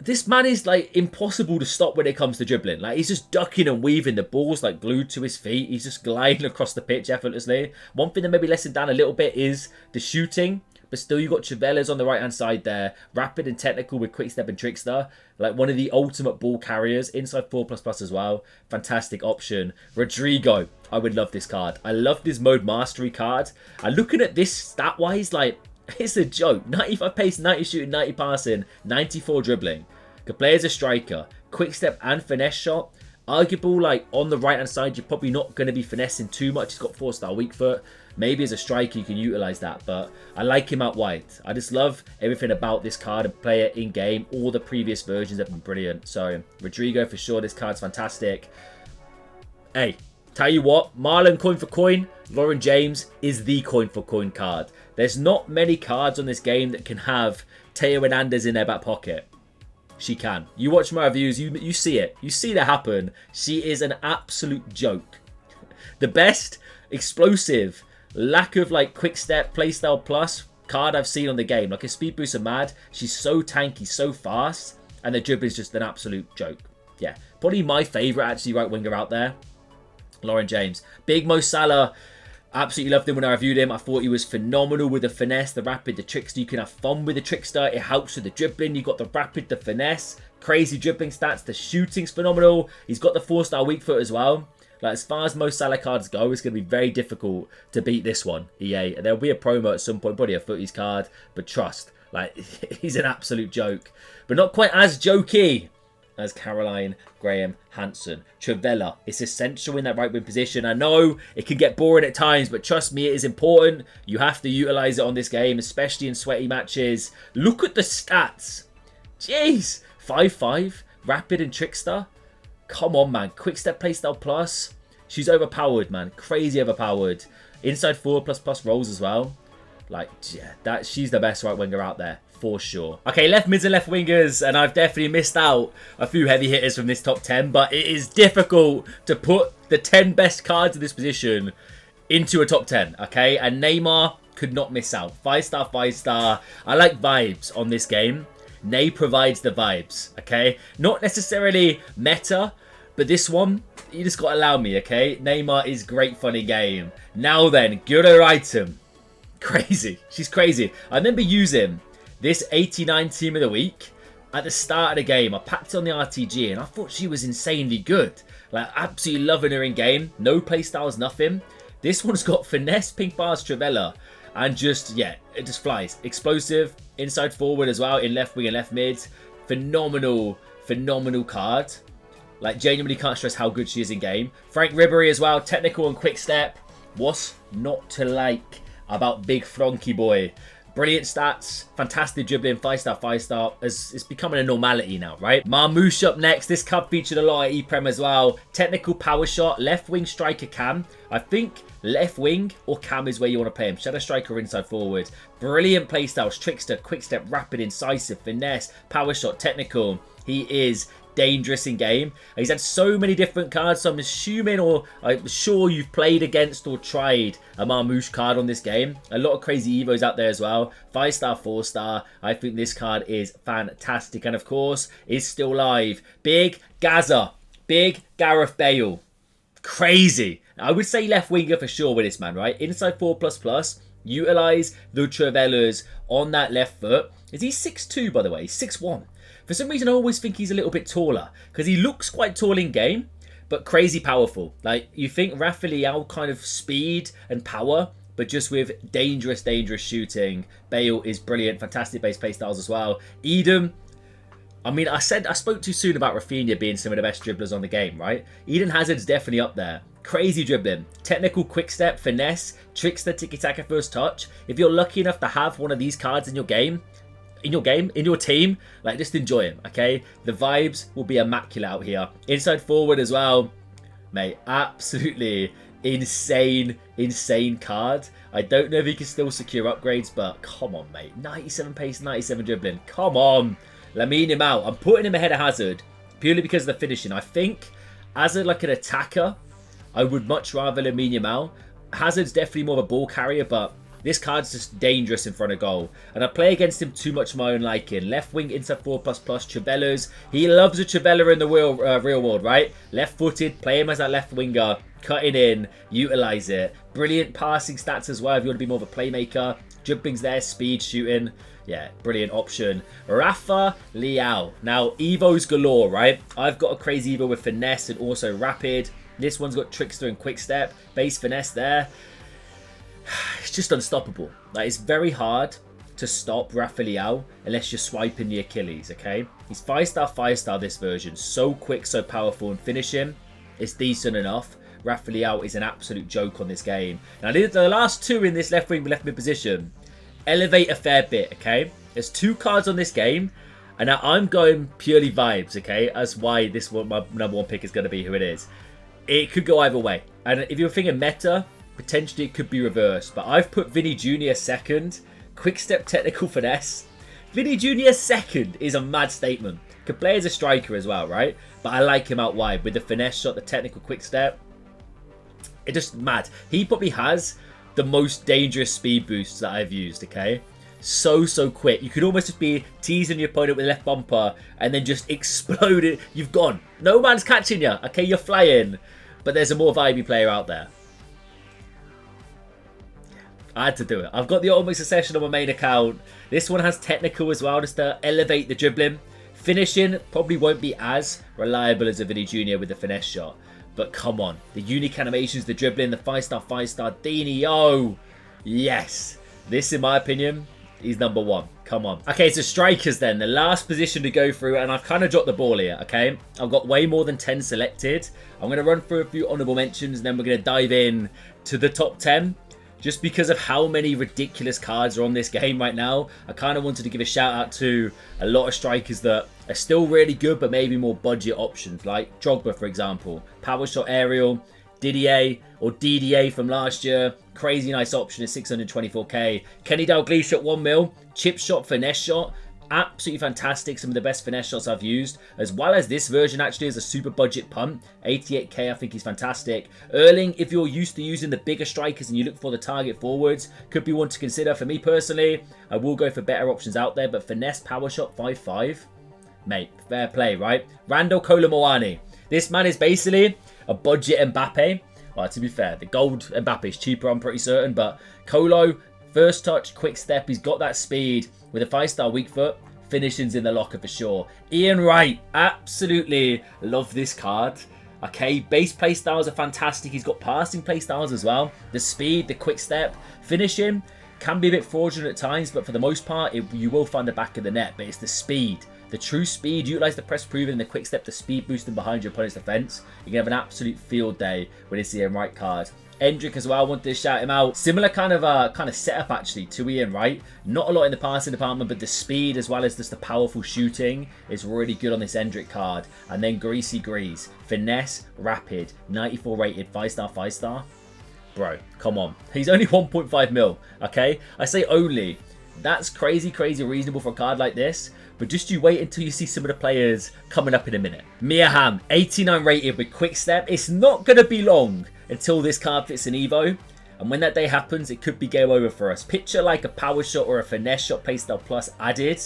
This man is like impossible to stop when it comes to dribbling. Like, he's just ducking and weaving. The ball's like glued to his feet. He's just gliding across the pitch effortlessly. One thing that maybe lets him down a little bit is the shooting. But still, you've got Trivella's on the right-hand side there. Rapid and technical with quick step and trickster. Like one of the ultimate ball carriers. Inside 4++ as well. Fantastic option. Rodrigo. I would love this card. I love this mode mastery card. And looking at this stat-wise, like, it's a joke. 95 pace, 90 shooting, 90 passing, 94 dribbling. Could play as a striker. Quick step and finesse shot. Arguable, like, on the right-hand side, you're probably not going to be finessing too much. He's got 4-star weak foot. Maybe as a striker, you can utilise that. But I like him out wide. I just love everything about this card and player in-game. All the previous versions have been brilliant. So, Rodrigo, for sure, this card's fantastic. Hey, tell you what, Marlon coin for coin, Lauren James is the coin for coin card. There's not many cards on this game that can have Teo Hernandez in their back pocket. She can. You watch my reviews, you see it. You see that happen. She is an absolute joke. The best explosive, lack of like quick step, playstyle plus card I've seen on the game. Like, her speed boosts are mad. She's so tanky, so fast. And the dribble is just an absolute joke. Yeah, probably my favourite actually right winger out there. Lauren James. Big Mo Salah. Absolutely loved him when I reviewed him. I thought he was phenomenal with the finesse, the rapid, the trickster. You can have fun with the trickster. It helps with the dribbling. You've got the rapid, the finesse. Crazy dribbling stats. The shooting's phenomenal. He's got the 4-star weak foot as well. Like, as far as most Salah cards go, it's going to be very difficult to beat this one, EA. There'll be a promo at some point, probably a footies card. But trust, like, he's an absolute joke. But not quite as jokey as Caroline Graham Hansen. Trivella, it's essential in that right wing position. I know it can get boring at times, but trust me, it is important. You have to utilise it on this game, especially in sweaty matches. Look at the stats. Jeez. 5-5, rapid and trickster. Come on, man. Quick step playstyle plus. She's overpowered, man. Crazy overpowered. Inside 4++ rolls as well. Like, yeah, she's the best right winger out there. For sure. Okay, left mids and left wingers, and I've definitely missed out a few heavy hitters from this top 10, but it is difficult to put the 10 best cards in this position into a top 10, okay? And Neymar could not miss out. 5-star, 5-star. I like vibes on this game. Ney provides the vibes, okay? Not necessarily meta, but this one, you just got to allow me, okay? Neymar is great funny game. Now then, good item. Crazy. She's crazy. I remember using this 89 team of the week at the start of the game. I packed it on the RTG and I thought she was insanely good. Like, absolutely loving her in game. No playstyles, nothing. This one's got finesse, pink bars, Trivella. And just, yeah, it just flies. Explosive, inside forward as well, in left wing and left mid. Phenomenal, phenomenal card. Like, genuinely can't stress how good she is in game. Frank Ribery as well, technical and quick step. What's not to like about big Frankie boy? Brilliant stats, fantastic dribbling, 5-star, 5-star. It's becoming a normality now, right? Marmoush up next. This card featured a lot at E-Prem as well. Technical power shot, left wing striker cam. I think left wing or cam is where you want to play him. Shadow striker inside forward. Brilliant playstyles, trickster, quick step, rapid, incisive, finesse, power shot, technical. He is dangerous in game. He's had so many different cards, so I'm assuming, or I'm sure you've played against or tried a Marmoush card on this game. A lot of crazy evos out there as well. 5-star, 4-star. I think this card is fantastic, and of course is still live. Big Gaza, big Gareth Bale. Crazy. I would say left winger for sure with this man, right? Inside 4++. Utilize the Travellers on that left foot. Is he 6'2", by the way? 6'1". For some reason, I always think he's a little bit taller because he looks quite tall in game, but crazy powerful. Like, you think Rafael kind of speed and power, but just with dangerous shooting. Bale is brilliant. Fantastic base play styles as well. Eden, I mean, I spoke too soon about Rafinha being some of the best dribblers on the game, right? Eden Hazard's definitely up there. Crazy dribbling, technical quick step, finesse, trickster, tiki-taka first touch. If you're lucky enough to have one of these cards in your game, in your team, like, just enjoy him, okay? The vibes will be immaculate out here. Inside forward as well, mate, absolutely insane card. I don't know if he can still secure upgrades, but come on, mate. 97 pace, 97 dribbling. Come on. Lamine him out. I'm putting him ahead of Hazard purely because of the finishing. I think as like an attacker, I would much rather Lamine Yamal. Hazard's definitely more of a ball carrier, but this card's just dangerous in front of goal. And I play against him too much of my own liking. Left wing, inside 4++, Travellers. He loves a Traveller in the real world, right? Left-footed, play him as that left winger. Cutting in, utilize it. Brilliant passing stats as well if you want to be more of a playmaker. Dribbling's there, speed, shooting. Yeah, brilliant option. Rafa Leao. Now, Evo's galore, right? I've got a crazy Evo with finesse and also rapid. This one's got trickster and quick step. Base finesse there. It's just unstoppable. Like, it's very hard to stop Rafael unless you're swiping the Achilles, okay? He's 5-star, 5-star this version. So quick, so powerful, and finishing is decent enough. Rafael is an absolute joke on this game. Now, the last two in this left wing, left mid position elevate a fair bit, okay? There's two cards on this game, and now I'm going purely vibes, okay? That's why this one, my number one pick is going to be who it is. It could go either way. And if you're thinking meta, potentially it could be reversed, but I've put Vinny Jr. second. Quick step, technical finesse. Vinny Jr. second is a mad statement. Could play as a striker as well, right? But I like him out wide with the finesse shot, the technical quick step. It's just mad. He probably has the most dangerous speed boosts that I've used, okay? So quick. You could almost just be teasing your opponent with a left bumper and then just explode it. You've gone. No man's catching you, okay? You're flying. But there's a more vibey player out there. I had to do it. I've got the Ultimate Succession on my main account. This one has technical as well, just to elevate the dribbling. Finishing probably won't be as reliable as a Vinny Jr. with the finesse shot. But come on. The unique animations, the dribbling, the 5-star, 5-star. Dini, oh, yes. This, in my opinion, is number one. Come on. Okay, so strikers then. The last position to go through, and I've kind of dropped the ball here, okay? I've got way more than 10 selected. I'm going to run through a few honourable mentions, and then we're going to dive in to the top 10. Just because of how many ridiculous cards are on this game right now, I kind of wanted to give a shout out to a lot of strikers that are still really good, but maybe more budget options, like Drogba, for example. Power shot aerial, Didier or DDA from last year. Crazy nice option at 624k. Kenny Dalglish at 1 mil. Chip shot, finesse shot. Absolutely fantastic. Some of the best finesse shots I've used. As well as this version actually is a super budget punt. 88k, I think he's fantastic. Erling, if you're used to using the bigger strikers and you look for the target forwards, could be one to consider. For me personally, I will go for better options out there. But finesse, power shot, 5-5. Mate, fair play, right? Randall Kolomoani. This man is basically a budget Mbappe. Well, to be fair, the gold Mbappe is cheaper, I'm pretty certain. But Kolo, first touch, quick step. He's got that speed with a 5-star weak foot. Finishing's in the locker for sure. Ian Wright, absolutely love this card. Okay, base play styles are fantastic. He's got passing play styles as well. The speed, the quick step, finishing can be a bit fraudulent at times, but for the most part, you will find the back of the net. But it's the speed, The true speed, utilize the press proven and the quick step to speed boosting behind your opponent's defense. You can have an absolute field day when you see him right card. Endrick as well, I wanted to shout him out. Similar kind of setup actually to Ian Wright. Not a lot in the passing department, but the speed as well as just the powerful shooting is really good on this Endrick card. And then Greasy Grease, finesse, rapid, 94 rated, 5-star, 5-star. Bro, come on. He's only 1.5 mil, okay? I say only. That's crazy reasonable for a card like this. But just you wait until you see some of the players coming up in a minute. Mia Hamm, 89 rated with quick step. It's not going to be long until this card fits an Evo. And when that day happens, it could be game over for us. Picture like a power shot or a finesse shot playstyle plus added.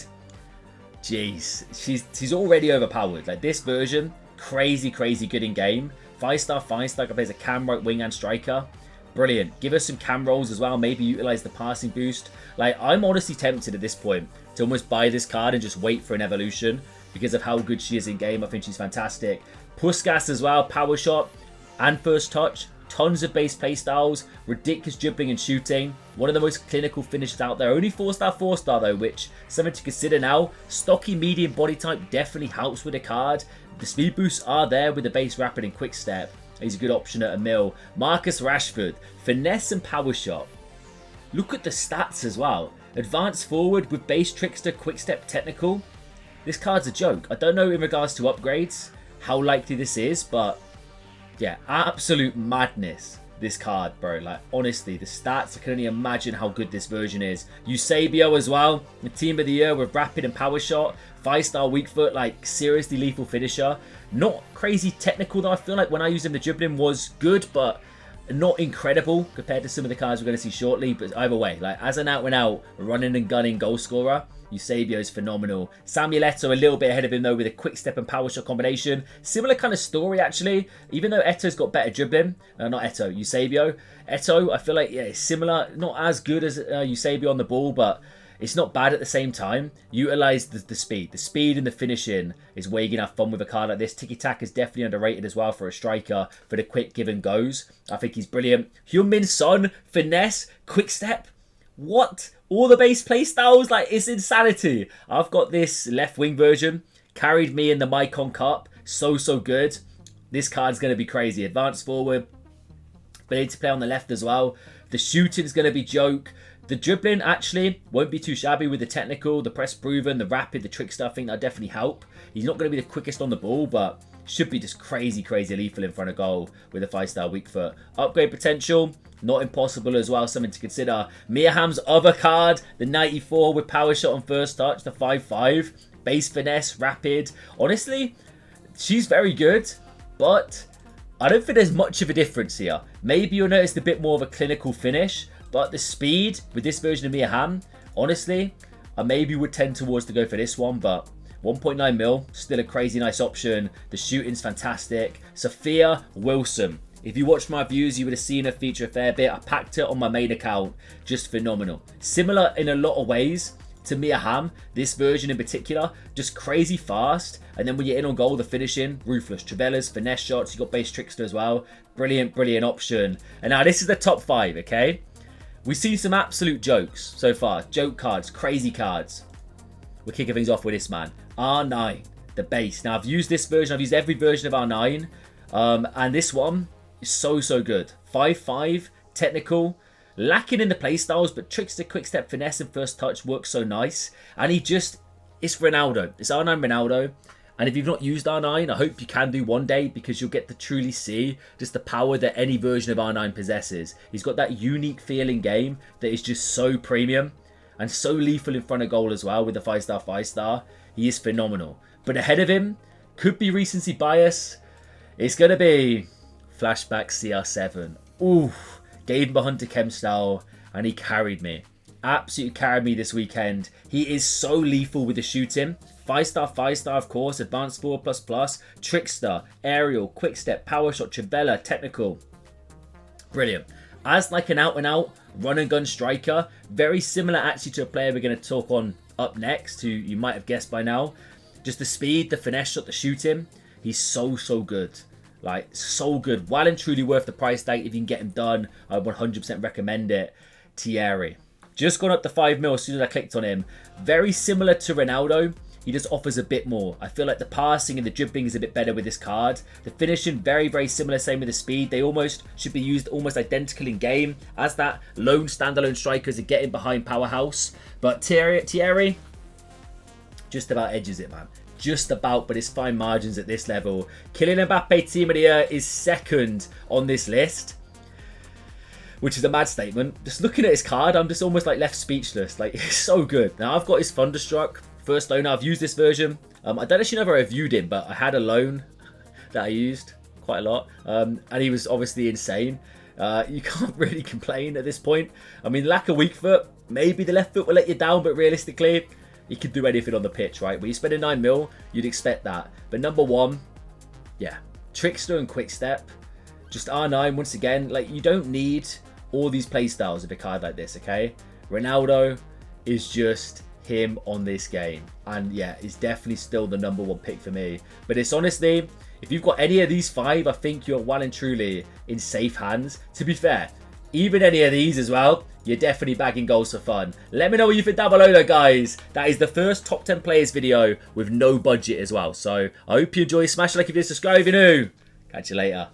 Jeez, she's already overpowered. Like this version, crazy good in game. 5-star, 5-star, plays a cam, right wing and striker. Brilliant. Give us some cam rolls as well. Maybe utilize the passing boost. Like, I'm honestly tempted at this point to almost buy this card and just wait for an evolution because of how good she is in game. I think she's fantastic. Puskas as well. Power shot and first touch. Tons of base playstyles. Ridiculous dribbling and shooting. One of the most clinical finishes out there. Only 4-star, 4-star though, which something to consider now. Stocky medium body type definitely helps with the card. The speed boosts are there with the base rapid and quick step. He's a good option at a mil. Marcus Rashford, finesse and power shot. Look at the stats as well. Advanced forward with base trickster, quick step, technical. This card's a joke. I don't know in regards to upgrades how likely this is, but yeah, absolute madness. This card, bro. Like, honestly, the stats, I can only imagine how good this version is. Eusebio as well. The team of the year with rapid and power shot. 5-star weak foot, like, seriously lethal finisher. Not crazy technical, though. I feel like when I used him, the dribbling was good, but not incredible compared to some of the cards we're going to see shortly. But either way, like, as an out-and-out running and gunning goal scorer, Eusebio is phenomenal. Samuel Eto'o a little bit ahead of him though with a quick step and power shot combination. Similar kind of story actually. Even though Eto'o's got better dribbling. Not Eto'o, Eusebio. Eto'o, I feel like, yeah, it's similar. Not as good as Eusebio on the ball, but it's not bad at the same time. Utilize the speed. The speed and the finishing is where you can have fun with a card like this. Tiki-Taka is definitely underrated as well for a striker for the quick give and goes. I think he's brilliant. Heung-min Son, finesse, quick step. What? All the base play styles? Like, it's insanity. I've got this left wing version. Carried me in the Mycon Cup. So good. This card's going to be crazy. Advanced forward. Ability to play on the left as well. The shooting's going to be joke. The dribbling actually won't be too shabby with the technical, the press proven, the rapid, the trickster. I think that'll definitely help. He's not going to be the quickest on the ball, but should be just crazy lethal in front of goal with a 5-star weak foot. Upgrade potential, not impossible as well, something to consider. Mia Hamm's other card, the 94 with power shot on first touch, the 5-5. Base finesse, rapid. Honestly, she's very good, but I don't think there's much of a difference here. Maybe you'll notice a bit more of a clinical finish, but the speed with this version of Mia Hamm, honestly, I maybe would tend towards to go for this one, but 1.9 mil, still a crazy nice option. The shooting's fantastic. Sophia Wilson. If you watched my views, you would have seen her feature a fair bit. I packed it on my main account. Just phenomenal. Similar in a lot of ways to Mia Hamm, this version in particular, just crazy fast. And then when you're in on goal, the finishing, ruthless. Trivella's finesse shots, you got base trickster as well. Brilliant option. And now this is the top 5, okay? We've seen some absolute jokes so far. Joke cards, crazy cards. We're kicking things off with this man. R9, the base. Now, I've used this version. I've used every version of R9. And this one is so good. 5-5, technical. Lacking in the playstyles, but trickster, quick step, finesse, and first touch works so nice. And he just, it's Ronaldo. It's R9 Ronaldo. And if you've not used R9, I hope you can do one day because you'll get to truly see just the power that any version of R9 possesses. He's got that unique feel in game that is just so premium and so lethal in front of goal as well with the 5-star, 5-star. He is phenomenal. But ahead of him, could be recency bias. It's going to be Flashback CR7. Ooh, gave him a Hunter Chem style and he carried me. Absolutely carried me this weekend. He is so lethal with the shooting. 5-star, 5-star, of course. Advanced forward plus. Trickster, aerial, quick step, power shot, Trivella, technical. Brilliant. As like an out-and-out run and gun striker, very similar actually to a player we're going to talk on up next, who you might have guessed by now. Just the speed, the finesse shot, the shooting. He's so good. Like, so good. Well and truly worth the price tag. If you can get him done, I 100% recommend it. Thierry. Just gone up to 5 mil as soon as I clicked on him. Very similar to Ronaldo. he just offers a bit more. I feel like the passing and the dribbling is a bit better with this card. The finishing, very, very similar, same with the speed. They almost should be used almost identical in game as that lone standalone strikers are getting behind Powerhouse. But Thierry just about edges it, man. Just about, but it's fine margins at this level. Kylian Mbappe Team of the Year is second on this list, which is a mad statement. Just looking at his card, I'm just almost like left speechless. Like, it's so good. Now, I've got his Thunderstruck. First loan, I've used this version. I don't actually know if I reviewed him, but I had a loan that I used quite a lot. And he was obviously insane. You can't really complain at this point. I mean, lack of weak foot. Maybe the left foot will let you down, but realistically, he can do anything on the pitch, right? When you spend a 9 mil, you'd expect that. But number one, yeah, Trickster and Quick Step. Just R9 once again. Like, you don't need all these play styles of a card like this, okay? Ronaldo is just him on this game, and yeah, is definitely still the number one pick for me. But it's honestly, if you've got any of these 5, I think you're well and truly in safe hands. To be fair, even any of these as well, you're definitely bagging goals for fun. Let me know what you think down below though, guys. That is the first top 10 players video with no budget as well. So I hope you enjoy. Smash a like if you're subscribed if you're new. Catch you later.